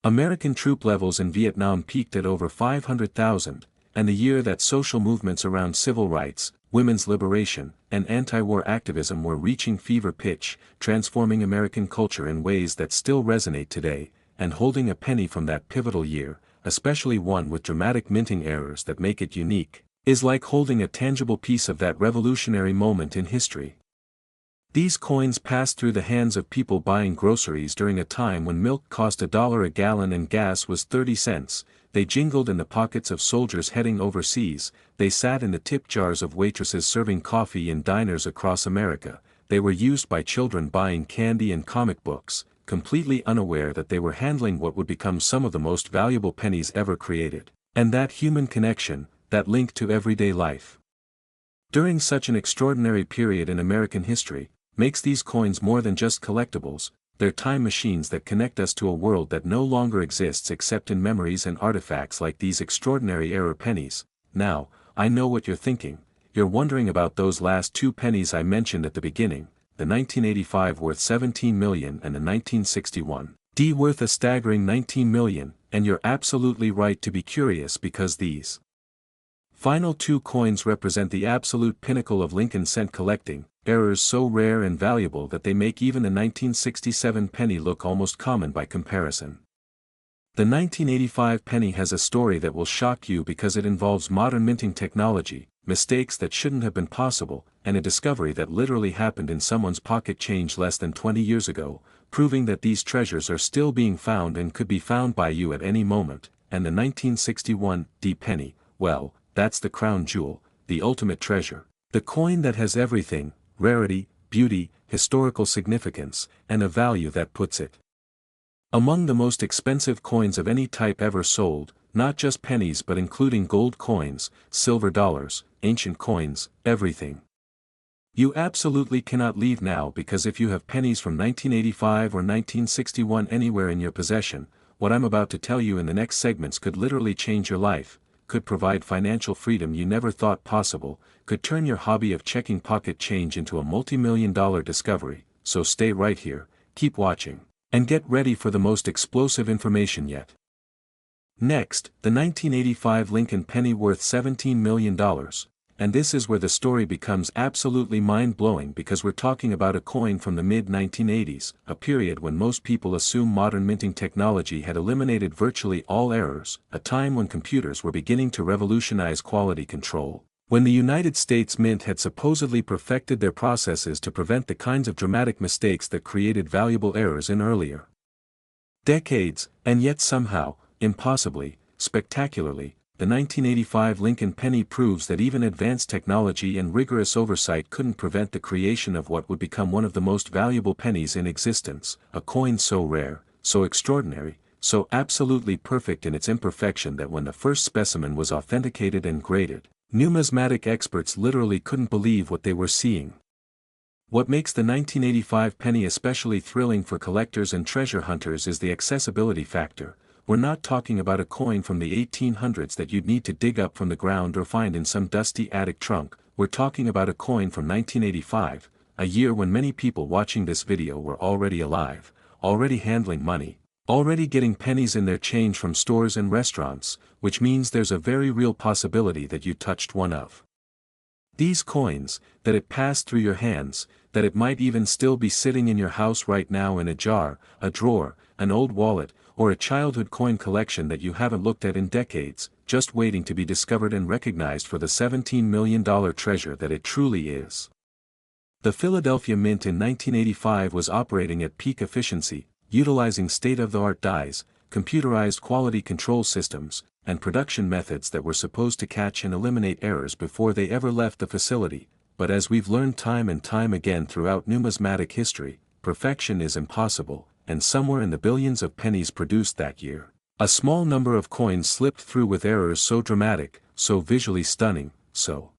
American troop levels in Vietnam peaked at over 500,000, and the year that social movements around civil rights, women's liberation, and anti-war activism were reaching fever pitch, transforming American culture in ways that still resonate today, and holding a penny from that pivotal year, especially one with dramatic minting errors that make it unique, is like holding a tangible piece of that revolutionary moment in history. These coins passed through the hands of people buying groceries during a time when milk cost $1 a gallon and gas was 30 cents, they jingled in the pockets of soldiers heading overseas, they sat in the tip jars of waitresses serving coffee in diners across America, they were used by children buying candy and comic books, completely unaware that they were handling what would become some of the most valuable pennies ever created, and that human connection, that link to everyday life. During such an extraordinary period in American history, makes these coins more than just collectibles, they're time machines that connect us to a world that no longer exists except in memories and artifacts like these extraordinary error pennies. Now, I know what you're thinking, you're wondering about those last two pennies I mentioned at the beginning, the 1985 worth $17 million and the 1961 D worth a staggering $19 million, and you're absolutely right to be curious because these final two coins represent the absolute pinnacle of Lincoln cent collecting, errors so rare and valuable that they make even the 1967 penny look almost common by comparison. The 1985 penny has a story that will shock you because it involves modern minting technology, mistakes that shouldn't have been possible, and a discovery that literally happened in someone's pocket change less than 20 years ago, proving that these treasures are still being found and could be found by you at any moment. And the 1961 D penny, well, that's the crown jewel, the ultimate treasure. The coin that has everything: rarity, beauty, historical significance, and a value that puts it among the most expensive coins of any type ever sold, not just pennies but including gold coins, silver dollars, ancient coins, everything. You absolutely cannot leave now, because if you have pennies from 1985 or 1961 anywhere in your possession, what I'm about to tell you in the next segments could literally change your life, could provide financial freedom you never thought possible, could turn your hobby of checking pocket change into a multi-million-dollar discovery. So stay right here, keep watching, and get ready for the most explosive information yet. Next, the 1985 Lincoln penny worth $17 million. And this is where the story becomes absolutely mind-blowing, because we're talking about a coin from the mid-1980s, a period when most people assume modern minting technology had eliminated virtually all errors, a time when computers were beginning to revolutionize quality control, when the United States Mint had supposedly perfected their processes to prevent the kinds of dramatic mistakes that created valuable errors in earlier decades, and yet somehow, impossibly, spectacularly, the 1985 Lincoln penny proves that even advanced technology and rigorous oversight couldn't prevent the creation of what would become one of the most valuable pennies in existence, a coin so rare, so extraordinary, so absolutely perfect in its imperfection that when the first specimen was authenticated and graded, numismatic experts literally couldn't believe what they were seeing. What makes the 1985 penny especially thrilling for collectors and treasure hunters is the accessibility factor. We're not talking about a coin from the 1800s that you'd need to dig up from the ground or find in some dusty attic trunk. We're talking about a coin from 1985, a year when many people watching this video were already alive, already handling money, already getting pennies in their change from stores and restaurants, which means there's a very real possibility that you touched one of these coins, that it passed through your hands, that it might even still be sitting in your house right now in a jar, a drawer, an old wallet, or a childhood coin collection that you haven't looked at in decades, just waiting to be discovered and recognized for the $17 million treasure that it truly is. The Philadelphia Mint in 1985 was operating at peak efficiency, utilizing state-of-the-art dies, computerized quality control systems, and production methods that were supposed to catch and eliminate errors before they ever left the facility. But as we've learned time and time again throughout numismatic history, perfection is impossible, and somewhere in the billions of pennies produced that year, a small number of coins slipped through with errors so dramatic, so visually stunning, so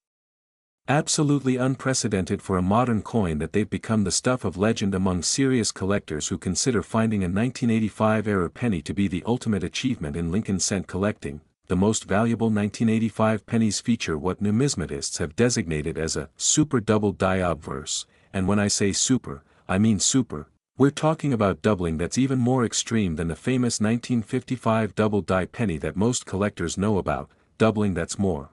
absolutely unprecedented for a modern coin that they've become the stuff of legend among serious collectors who consider finding a 1985 era penny to be the ultimate achievement in Lincoln cent collecting. The most valuable 1985 pennies feature what numismatists have designated as a super double die obverse, and when I say super, I mean super. We're talking about doubling that's even more extreme than the famous 1955 double die penny that most collectors know about, doubling that's more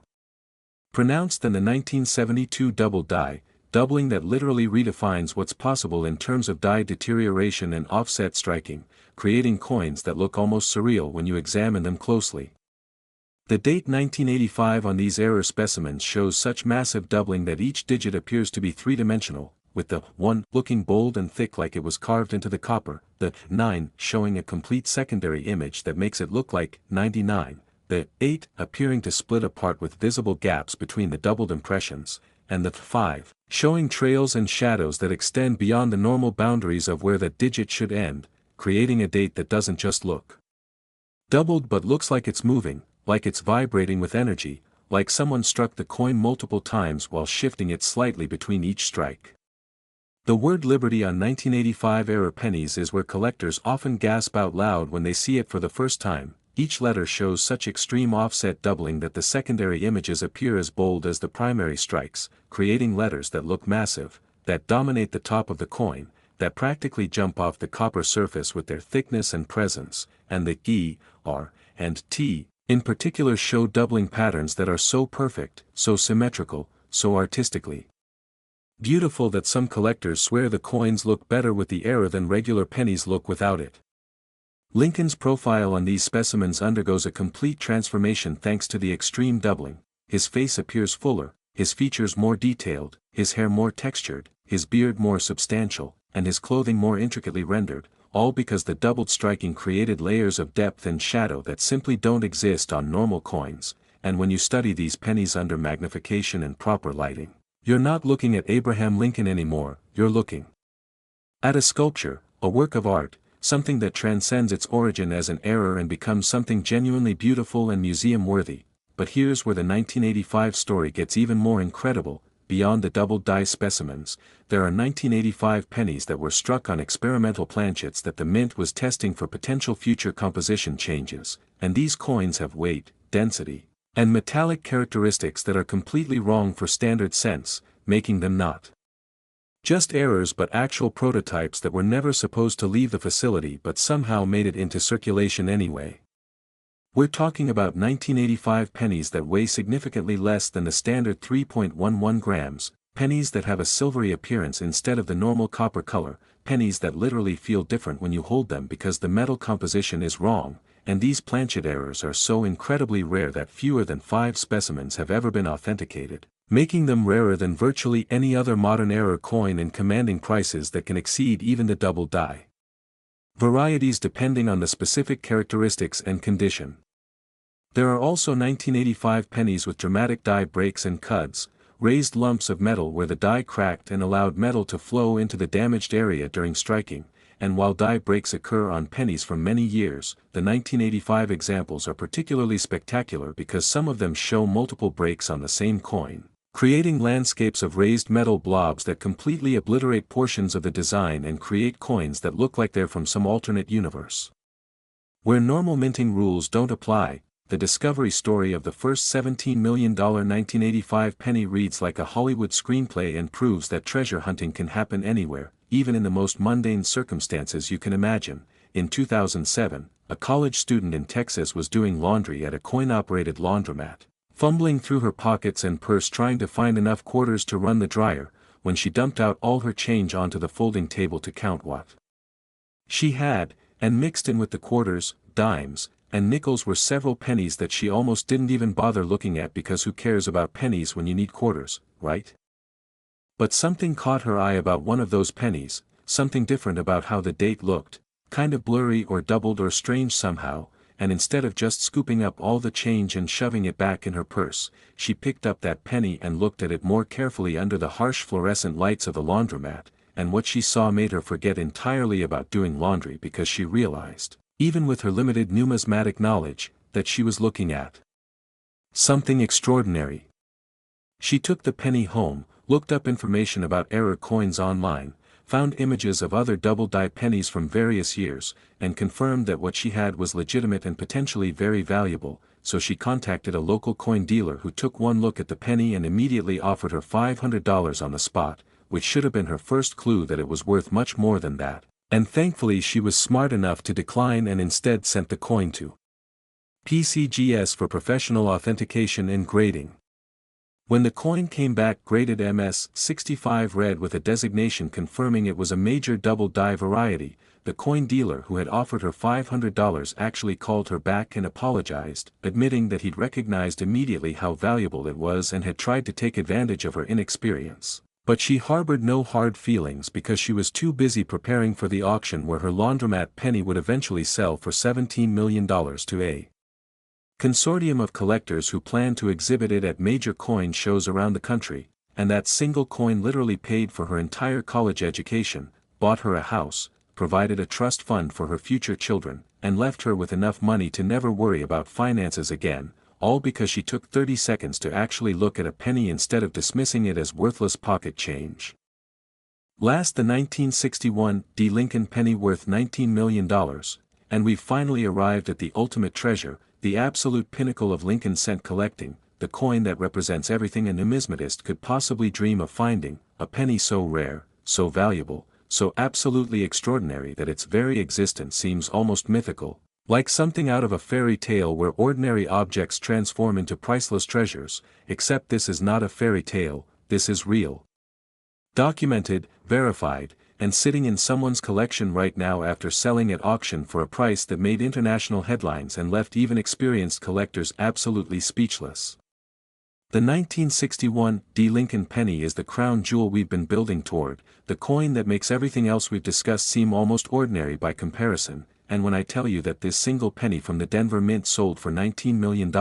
pronounced than the 1972 double die, doubling that literally redefines what's possible in terms of die deterioration and offset striking, creating coins that look almost surreal when you examine them closely. The date 1985 on these error specimens shows such massive doubling that each digit appears to be three-dimensional, with the 1 looking bold and thick like it was carved into the copper, the 9 showing a complete secondary image that makes it look like 99, the 8 appearing to split apart with visible gaps between the doubled impressions, and the 5 showing trails and shadows that extend beyond the normal boundaries of where that digit should end, creating a date that doesn't just look doubled but looks like it's moving, like it's vibrating with energy, like someone struck the coin multiple times while shifting it slightly between each strike. The word liberty on 1985 era pennies is where collectors often gasp out loud when they see it for the first time. Each letter shows such extreme offset doubling that the secondary images appear as bold as the primary strikes, creating letters that look massive, that dominate the top of the coin, that practically jump off the copper surface with their thickness and presence, and the E, R, and T, in particular show doubling patterns that are so perfect, so symmetrical, so artistically beautiful that some collectors swear the coins look better with the error than regular pennies look without it. Lincoln's profile on these specimens undergoes a complete transformation thanks to the extreme doubling. His face appears fuller, his features more detailed, his hair more textured, his beard more substantial, and his clothing more intricately rendered, all because the doubled striking created layers of depth and shadow that simply don't exist on normal coins, and when you study these pennies under magnification and proper lighting, you're not looking at Abraham Lincoln anymore, you're looking at a sculpture, a work of art, something that transcends its origin as an error and becomes something genuinely beautiful and museum-worthy. But here's where the 1985 story gets even more incredible. Beyond the double die specimens, there are 1985 pennies that were struck on experimental planchets that the mint was testing for potential future composition changes, and these coins have weight, density, and metallic characteristics that are completely wrong for standard cents, making them not just errors but actual prototypes that were never supposed to leave the facility but somehow made it into circulation anyway. We're talking about 1985 pennies that weigh significantly less than the standard 3.11 grams, pennies that have a silvery appearance instead of the normal copper color, pennies that literally feel different when you hold them because the metal composition is wrong, and these planchet errors are so incredibly rare that fewer than 5 specimens have ever been authenticated, making them rarer than virtually any other modern error coin and commanding prices that can exceed even the double die varieties depending on the specific characteristics and condition. There are also 1985 pennies with dramatic die breaks and cuts, raised lumps of metal where the die cracked and allowed metal to flow into the damaged area during striking, and while die breaks occur on pennies from many years, the 1985 examples are particularly spectacular because some of them show multiple breaks on the same coin, creating landscapes of raised metal blobs that completely obliterate portions of the design and create coins that look like they're from some alternate universe. Where normal minting rules don't apply, the discovery story of the first $17 million 1985 penny reads like a Hollywood screenplay and proves that treasure hunting can happen anywhere, even in the most mundane circumstances you can imagine. In 2007, a college student in Texas was doing laundry at a coin-operated laundromat, fumbling through her pockets and purse trying to find enough quarters to run the dryer, when she dumped out all her change onto the folding table to count what she had, and mixed in with the quarters, dimes, and nickels were several pennies that she almost didn't even bother looking at because who cares about pennies when you need quarters, right? But something caught her eye about one of those pennies, something different about how the date looked, kind of blurry or doubled or strange somehow, and instead of just scooping up all the change and shoving it back in her purse, she picked up that penny and looked at it more carefully under the harsh fluorescent lights of the laundromat, and what she saw made her forget entirely about doing laundry because she realized, even with her limited numismatic knowledge, that she was looking at something extraordinary. She took the penny home, looked up information about error coins online, found images of other double-die pennies from various years, and confirmed that what she had was legitimate and potentially very valuable, so she contacted a local coin dealer who took one look at the penny and immediately offered her $500 on the spot, which should have been her first clue that it was worth much more than that. And thankfully she was smart enough to decline and instead sent the coin to PCGS for professional authentication and grading. When the coin came back graded MS-65 red with a designation confirming it was a major double die variety, the coin dealer who had offered her $500 actually called her back and apologized, admitting that he'd recognized immediately how valuable it was and had tried to take advantage of her inexperience. But she harbored no hard feelings because she was too busy preparing for the auction where her laundromat penny would eventually sell for $17 million to a consortium of collectors who plan to exhibit it at major coin shows around the country, and that single coin literally paid for her entire college education, bought her a house, provided a trust fund for her future children, and left her with enough money to never worry about finances again, all because she took 30 seconds to actually look at a penny instead of dismissing it as worthless pocket change. Last, the 1961 D. Lincoln penny worth $19 million, and we've finally arrived at the ultimate treasure, the absolute pinnacle of Lincoln cent collecting, the coin that represents everything a numismatist could possibly dream of finding, a penny so rare, so valuable, so absolutely extraordinary that its very existence seems almost mythical, like something out of a fairy tale where ordinary objects transform into priceless treasures, except this is not a fairy tale, this is real. Documented, verified, and sitting in someone's collection right now after selling at auction for a price that made international headlines and left even experienced collectors absolutely speechless. The 1961 D. Lincoln penny is the crown jewel we've been building toward, the coin that makes everything else we've discussed seem almost ordinary by comparison, and when I tell you that this single penny from the Denver Mint sold for $19 million,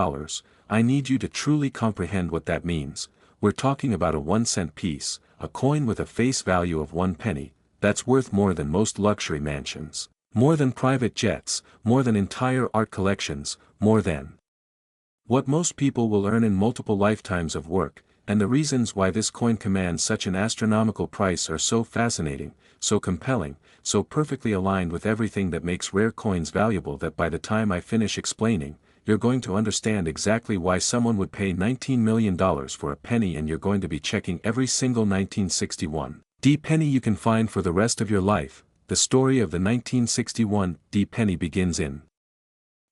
I need you to truly comprehend what that means. We're talking about a 1-cent piece, a coin with a face value of 1 penny, that's worth more than most luxury mansions, more than private jets, more than entire art collections, more than what most people will earn in multiple lifetimes of work, and the reasons why this coin commands such an astronomical price are so fascinating, so compelling, so perfectly aligned with everything that makes rare coins valuable that by the time I finish explaining, you're going to understand exactly why someone would pay $19 million for a penny, and you're going to be checking every single 1961 D penny you can find for the rest of your life. The story of the 1961 D penny begins in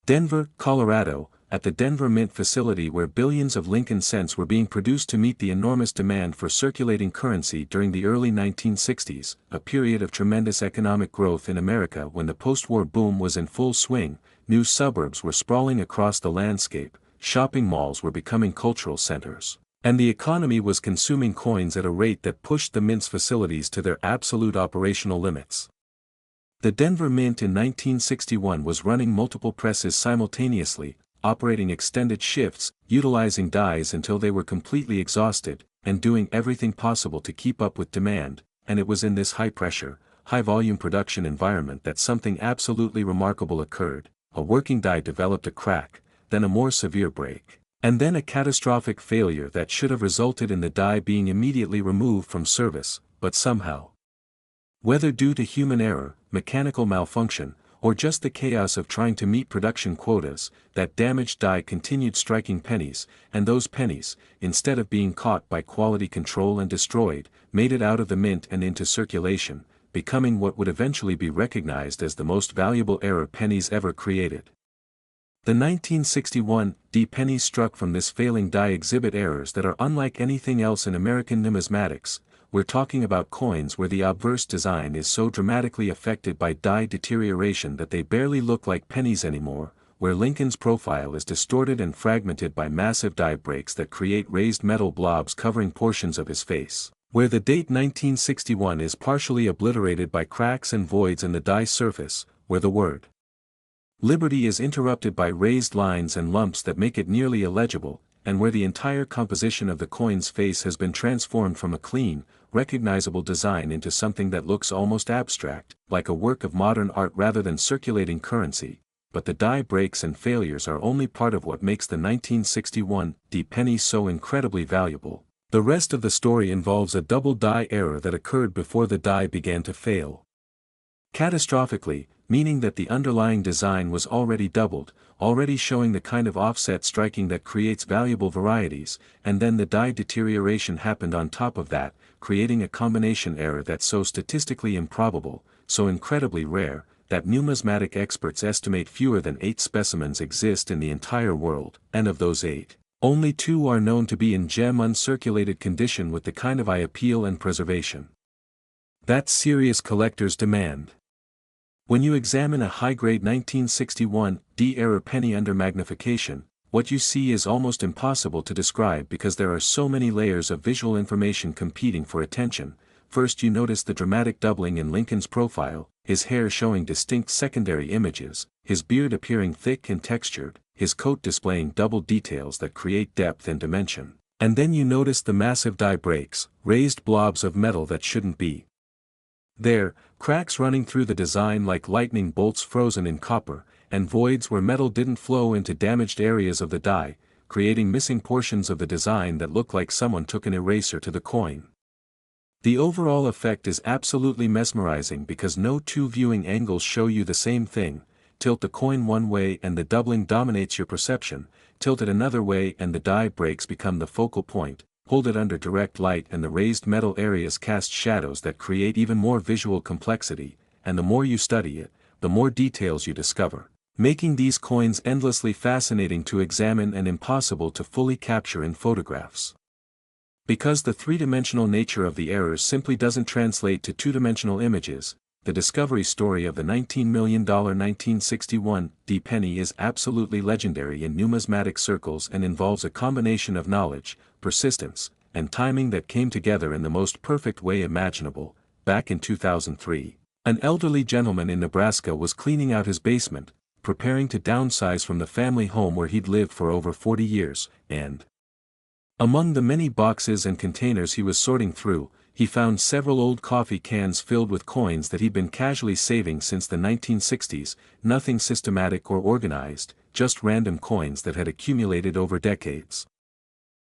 Denver, Colorado, at the Denver Mint facility where billions of Lincoln cents were being produced to meet the enormous demand for circulating currency during the early 1960s, a period of tremendous economic growth in America when the post-war boom was in full swing. New suburbs were sprawling across the landscape, shopping malls were becoming cultural centers, and the economy was consuming coins at a rate that pushed the Mint's facilities to their absolute operational limits. The Denver Mint in 1961 was running multiple presses simultaneously, operating extended shifts, utilizing dies until they were completely exhausted, and doing everything possible to keep up with demand, and it was in this high-pressure, high-volume production environment that something absolutely remarkable occurred. A working die developed a crack, then a more severe break, and then a catastrophic failure that should have resulted in the die being immediately removed from service, but somehow, whether due to human error, mechanical malfunction, or just the chaos of trying to meet production quotas, that damaged die continued striking pennies, and those pennies, instead of being caught by quality control and destroyed, made it out of the mint and into circulation, becoming what would eventually be recognized as the most valuable error pennies ever created. The 1961 D pennies struck from this failing die exhibit errors that are unlike anything else in American numismatics. We're talking about coins where the obverse design is so dramatically affected by die deterioration that they barely look like pennies anymore, where Lincoln's profile is distorted and fragmented by massive die breaks that create raised metal blobs covering portions of his face, where the date 1961 is partially obliterated by cracks and voids in the die surface, where the word Liberty is interrupted by raised lines and lumps that make it nearly illegible, and where the entire composition of the coin's face has been transformed from a clean, recognizable design into something that looks almost abstract, like a work of modern art rather than circulating currency. But the die breaks and failures are only part of what makes the 1961 D penny so incredibly valuable. The rest of the story involves a double die error that occurred before the die began to fail catastrophically, meaning that the underlying design was already doubled, already showing the kind of offset striking that creates valuable varieties, and then the die deterioration happened on top of that, creating a combination error that's so statistically improbable, so incredibly rare, that numismatic experts estimate fewer than 8 specimens exist in the entire world, and of those 8, only 2 are known to be in gem uncirculated condition with the kind of eye appeal and preservation that's serious collectors demand. When you examine a high-grade 1961 D error penny under magnification, what you see is almost impossible to describe because there are so many layers of visual information competing for attention. First, you notice the dramatic doubling in Lincoln's profile, his hair showing distinct secondary images, his beard appearing thick and textured, his coat displaying double details that create depth and dimension. And then you notice the massive die breaks, raised blobs of metal that shouldn't be there, cracks running through the design like lightning bolts frozen in copper, and voids where metal didn't flow into damaged areas of the die, creating missing portions of the design that look like someone took an eraser to the coin. The overall effect is absolutely mesmerizing because no 2 viewing angles show you the same thing. Tilt the coin one way and the doubling dominates your perception, tilt it another way and the die breaks become the focal point. Hold it under direct light and the raised metal areas cast shadows that create even more visual complexity, and the more you study it, the more details you discover, making these coins endlessly fascinating to examine and impossible to fully capture in photographs. Because the 3-dimensional nature of the errors simply doesn't translate to 2-dimensional images, the discovery story of the $19 million 1961 D penny is absolutely legendary in numismatic circles and involves a combination of knowledge, persistence, and timing that came together in the most perfect way imaginable. Back in 2003, an elderly gentleman in Nebraska was cleaning out his basement, preparing to downsize from the family home where he'd lived for over 40 years, and among the many boxes and containers he was sorting through, he found several old coffee cans filled with coins that he'd been casually saving since the 1960s, nothing systematic or organized, just random coins that had accumulated over decades.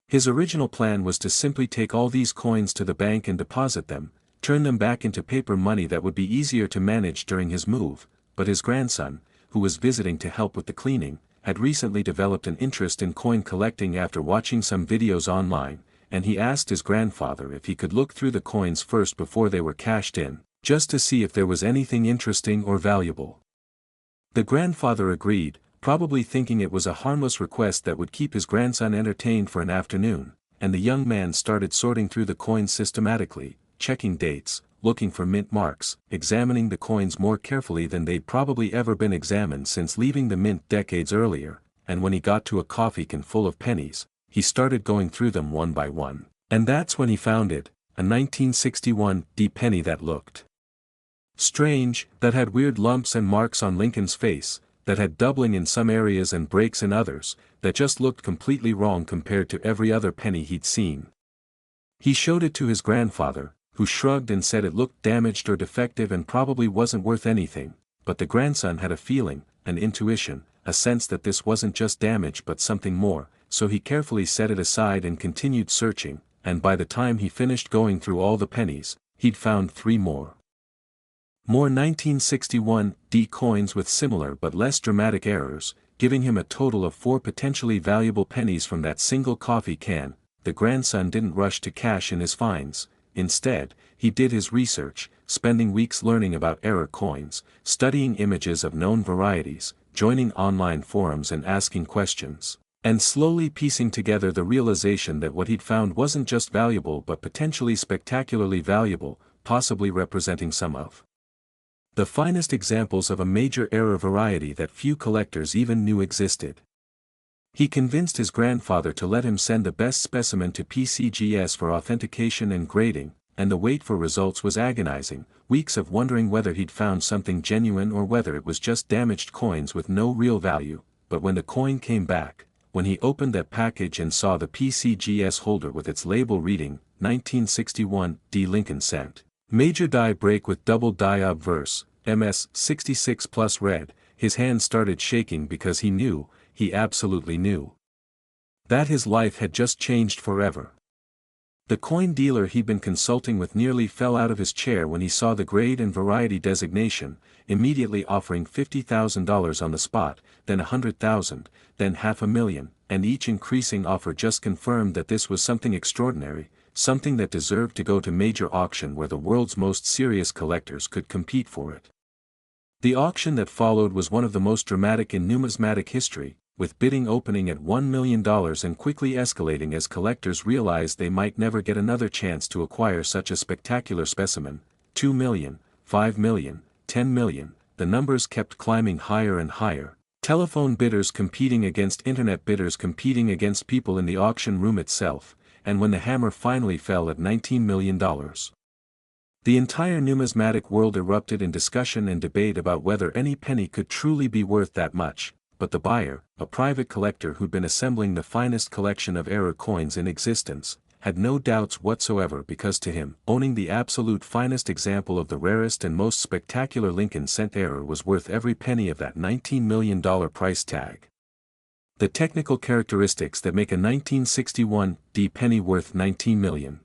His original plan was to simply take all these coins to the bank and deposit them, turn them back into paper money that would be easier to manage during his move, but his grandson, who was visiting to help with the cleaning, had recently developed an interest in coin collecting after watching some videos online, and he asked his grandfather if he could look through the coins first before they were cashed in, just to see if there was anything interesting or valuable. The grandfather agreed, probably thinking it was a harmless request that would keep his grandson entertained for an afternoon, and the young man started sorting through the coins systematically, checking dates, looking for mint marks, examining the coins more carefully than they'd probably ever been examined since leaving the mint decades earlier, and when he got to a coffee can full of pennies, he started going through them one by one. And that's when he found it, a 1961 D penny that looked strange, that had weird lumps and marks on Lincoln's face, that had doubling in some areas and breaks in others, that just looked completely wrong compared to every other penny he'd seen. He showed it to his grandfather, who shrugged and said it looked damaged or defective and probably wasn't worth anything, but the grandson had a feeling, an intuition, a sense that this wasn't just damage but something more, so he carefully set it aside and continued searching, and by the time he finished going through all the pennies, he'd found 3 more. More 1961 D coins with similar but less dramatic errors, giving him a total of 4 potentially valuable pennies from that single coffee can. The grandson didn't rush to cash in his finds. Instead, he did his research, spending weeks learning about error coins, studying images of known varieties, joining online forums and asking questions, and slowly piecing together the realization that what he'd found wasn't just valuable but potentially spectacularly valuable, possibly representing some of the finest examples of a major error variety that few collectors even knew existed. He convinced his grandfather to let him send the best specimen to PCGS for authentication and grading, and the wait for results was agonizing, weeks of wondering whether he'd found something genuine or whether it was just damaged coins with no real value. But when the coin came back, when he opened that package and saw the PCGS holder with its label reading, 1961 D Lincoln sent, major die break with double die obverse, MS 66 plus red, his hand started shaking because he knew, he absolutely knew, that his life had just changed forever. The coin dealer he'd been consulting with nearly fell out of his chair when he saw the grade and variety designation, immediately offering $50,000 on the spot, then $100,000, then $500,000, and each increasing offer just confirmed that this was something extraordinary, something that deserved to go to major auction where the world's most serious collectors could compete for it. The auction that followed was one of the most dramatic in numismatic history, with bidding opening at $1 million and quickly escalating as collectors realized they might never get another chance to acquire such a spectacular specimen. 2 million, 5 million, 10 million, the numbers kept climbing higher and higher, telephone bidders competing against internet bidders competing against people in the auction room itself, and when the hammer finally fell at $19 million. The entire numismatic world erupted in discussion and debate about whether any penny could truly be worth that much, but the buyer, a private collector who'd been assembling the finest collection of error coins in existence, had no doubts whatsoever because to him, owning the absolute finest example of the rarest and most spectacular Lincoln cent error was worth every penny of that $19 million price tag. The technical characteristics that make a 1961 D penny worth $19 million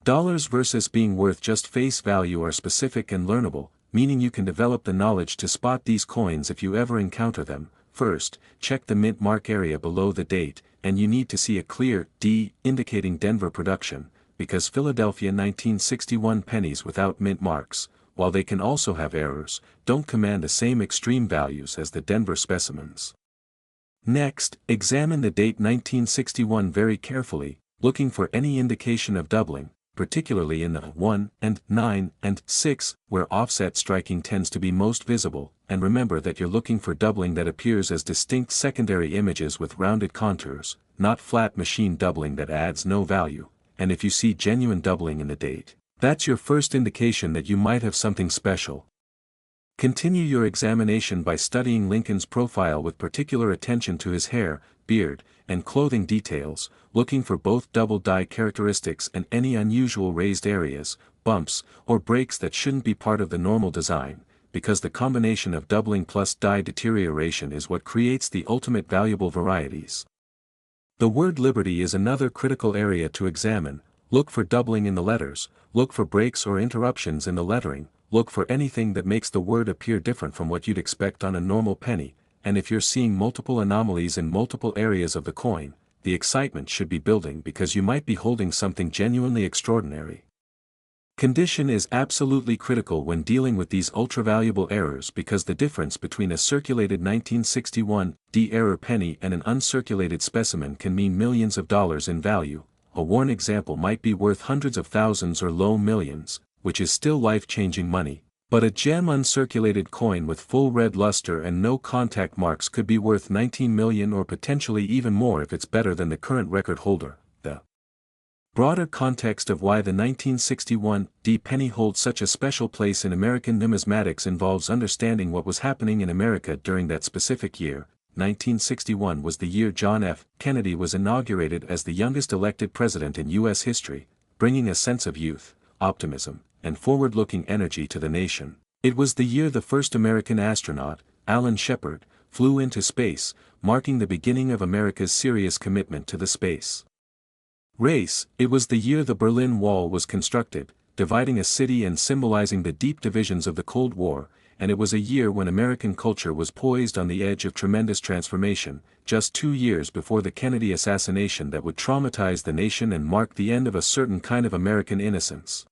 versus being worth just face value are specific and learnable, meaning you can develop the knowledge to spot these coins if you ever encounter them. First, check the mint mark area below the date, and you need to see a clear D indicating Denver production, because Philadelphia 1961 pennies without mint marks, while they can also have errors, don't command the same extreme values as the Denver specimens. Next, examine the date 1961 very carefully, looking for any indication of doubling, particularly in the 1 and 9 and 6, where offset striking tends to be most visible, and remember that you're looking for doubling that appears as distinct secondary images with rounded contours, not flat machine doubling that adds no value, and if you see genuine doubling in the date, that's your first indication that you might have something special. Continue your examination by studying Lincoln's profile with particular attention to his hair, beard, and clothing details, looking for both double die characteristics and any unusual raised areas, bumps, or breaks that shouldn't be part of the normal design, because the combination of doubling plus die deterioration is what creates the ultimate valuable varieties. The word liberty is another critical area to examine. Look for doubling in the letters, look for breaks or interruptions in the lettering, look for anything that makes the word appear different from what you'd expect on a normal penny, and if you're seeing multiple anomalies in multiple areas of the coin, the excitement should be building because you might be holding something genuinely extraordinary. Condition is absolutely critical when dealing with these ultra-valuable errors because the difference between a circulated 1961 D error penny and an uncirculated specimen can mean millions of dollars in value. A worn example might be worth hundreds of thousands or low millions, which is still life-changing money, but a gem uncirculated coin with full red luster and no contact marks could be worth 19 million or potentially even more if it's better than the current record holder. The broader context of why the 1961 D penny holds such a special place in American numismatics involves understanding what was happening in America during that specific year. 1961 was the year John F. Kennedy was inaugurated as the youngest elected president in U.S. history, bringing a sense of youth, optimism, and forward-looking energy to the nation. It was the year the first American astronaut, Alan Shepard, flew into space, marking the beginning of America's serious commitment to the space race. It was the year the Berlin Wall was constructed, dividing a city and symbolizing the deep divisions of the Cold War, and it was a year when American culture was poised on the edge of tremendous transformation, just 2 years before the Kennedy assassination that would traumatize the nation and mark the end of a certain kind of American innocence.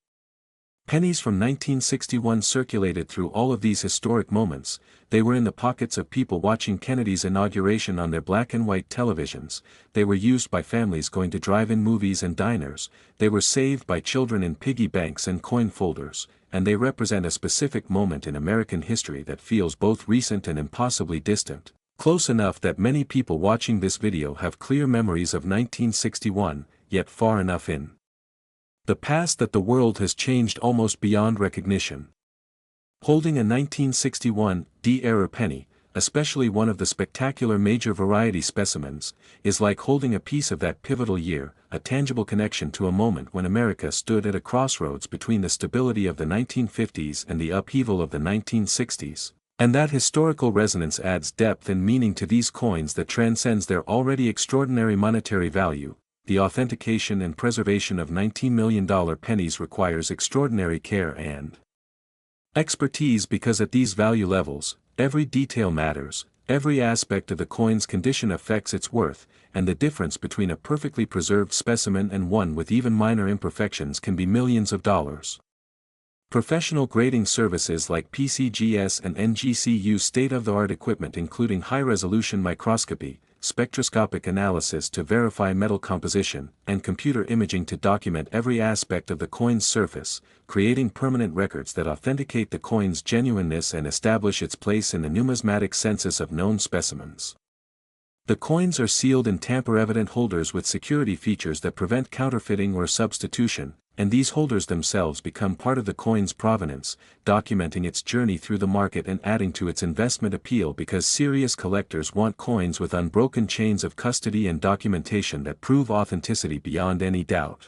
Pennies from 1961 circulated through all of these historic moments. They were in the pockets of people watching Kennedy's inauguration on their black and white televisions, they were used by families going to drive-in movies and diners, they were saved by children in piggy banks and coin folders, and they represent a specific moment in American history that feels both recent and impossibly distant, close enough that many people watching this video have clear memories of 1961, yet far enough in the past that the world has changed almost beyond recognition. Holding a 1961 D error penny, especially one of the spectacular major variety specimens, is like holding a piece of that pivotal year, a tangible connection to a moment when America stood at a crossroads between the stability of the 1950s and the upheaval of the 1960s. And that historical resonance adds depth and meaning to these coins that transcends their already extraordinary monetary value. The authentication and preservation of $19 million pennies requires extraordinary care and expertise because at these value levels, every detail matters, every aspect of the coin's condition affects its worth, and the difference between a perfectly preserved specimen and one with even minor imperfections can be millions of dollars. Professional grading services like PCGS and NGC use state-of-the-art equipment including high-resolution microscopy, spectroscopic analysis to verify metal composition, and computer imaging to document every aspect of the coin's surface, creating permanent records that authenticate the coin's genuineness and establish its place in the numismatic census of known specimens. The coins are sealed in tamper-evident holders with security features that prevent counterfeiting or substitution, and these holders themselves become part of the coin's provenance, documenting its journey through the market and adding to its investment appeal because serious collectors want coins with unbroken chains of custody and documentation that prove authenticity beyond any doubt.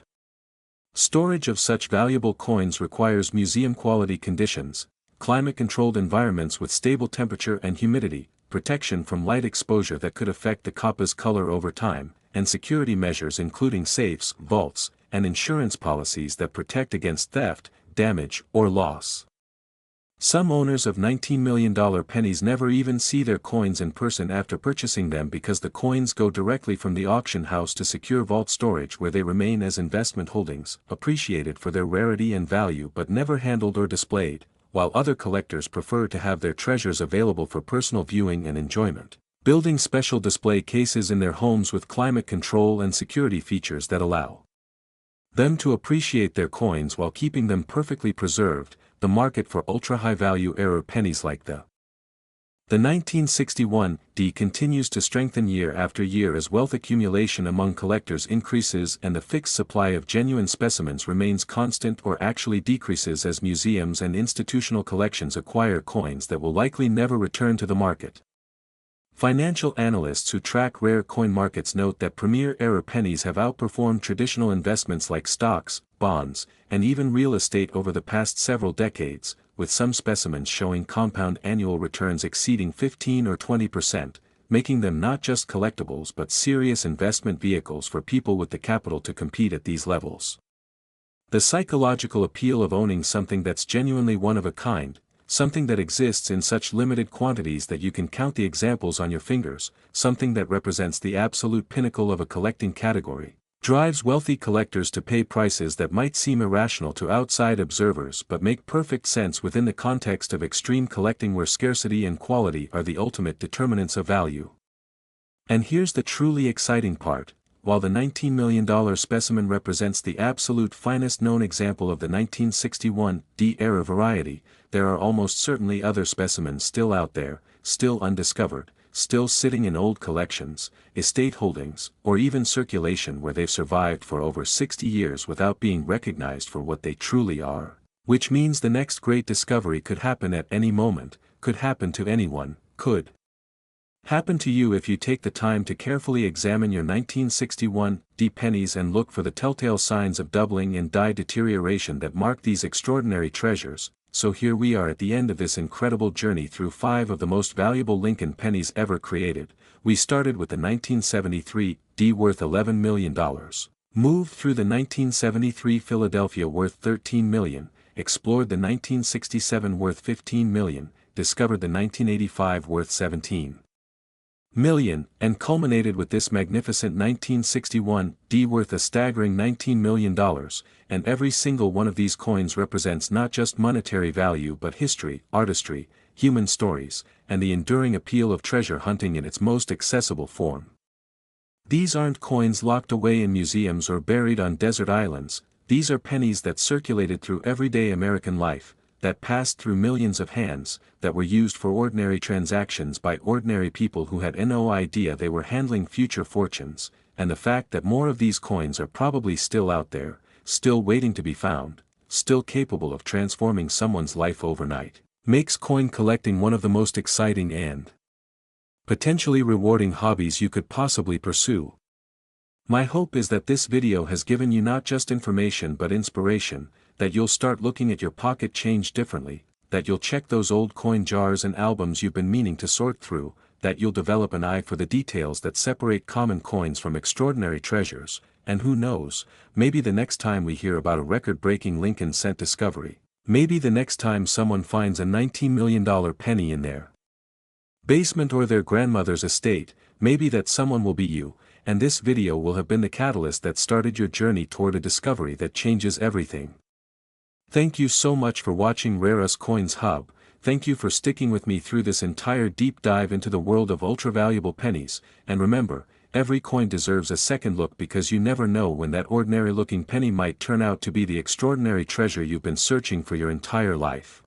Storage of such valuable coins requires museum-quality conditions, climate-controlled environments with stable temperature and humidity, protection from light exposure that could affect the copper's color over time, and security measures including safes, vaults, and insurance policies that protect against theft, damage, or loss. Some owners of $19 million pennies never even see their coins in person after purchasing them because the coins go directly from the auction house to secure vault storage where they remain as investment holdings, appreciated for their rarity and value but never handled or displayed, while other collectors prefer to have their treasures available for personal viewing and enjoyment, building special display cases in their homes with climate control and security features that allow them to appreciate their coins while keeping them perfectly preserved, the market for ultra-high-value error pennies like the 1961 D continues to strengthen year after year as wealth accumulation among collectors increases and the fixed supply of genuine specimens remains constant or actually decreases as museums and institutional collections acquire coins that will likely never return to the market. Financial analysts who track rare coin markets note that premier error pennies have outperformed traditional investments like stocks, bonds, and even real estate over the past several decades, with some specimens showing compound annual returns exceeding 15 or 20%, making them not just collectibles but serious investment vehicles for people with the capital to compete at these levels. The psychological appeal of owning something that's genuinely one of a kind, something that exists in such limited quantities that you can count the examples on your fingers, something that represents the absolute pinnacle of a collecting category, drives wealthy collectors to pay prices that might seem irrational to outside observers but make perfect sense within the context of extreme collecting where scarcity and quality are the ultimate determinants of value. And here's the truly exciting part. While the $19 million specimen represents the absolute finest known example of the 1961 D era variety, there are almost certainly other specimens still out there, still undiscovered, still sitting in old collections, estate holdings, or even circulation where they've survived for over 60 years without being recognized for what they truly are. Which means the next great discovery could happen at any moment, could happen to anyone, could happen to you if you take the time to carefully examine your 1961 D pennies and look for the telltale signs of doubling and die deterioration that mark these extraordinary treasures. So here we are at the end of this incredible journey through 5 of the most valuable Lincoln pennies ever created. We started with the 1973 D worth $11 million, moved through the 1973 Philadelphia worth $13 million, explored the 1967 worth $15 million, discovered the 1985 worth $17 million, and culminated with this magnificent 1961 D worth a staggering $19 million, and every single one of these coins represents not just monetary value but history, artistry, human stories, and the enduring appeal of treasure hunting in its most accessible form. These aren't coins locked away in museums or buried on desert islands, these are pennies that circulated through everyday American life, that passed through millions of hands, that were used for ordinary transactions by ordinary people who had no idea they were handling future fortunes, and the fact that more of these coins are probably still out there, still waiting to be found, still capable of transforming someone's life overnight, makes coin collecting one of the most exciting and potentially rewarding hobbies you could possibly pursue. My hope is that this video has given you not just information but inspiration, that you'll start looking at your pocket change differently, that you'll check those old coin jars and albums you've been meaning to sort through, that you'll develop an eye for the details that separate common coins from extraordinary treasures, and who knows, maybe the next time we hear about a record-breaking Lincoln cent discovery, maybe the next time someone finds a $19 million penny in their basement or their grandmother's estate, maybe that someone will be you, and this video will have been the catalyst that started your journey toward a discovery that changes everything. Thank you so much for watching Rare Us Coins Hub. Thank you for sticking with me through this entire deep dive into the world of ultra-valuable pennies, and remember, every coin deserves a second look because you never know when that ordinary-looking penny might turn out to be the extraordinary treasure you've been searching for your entire life.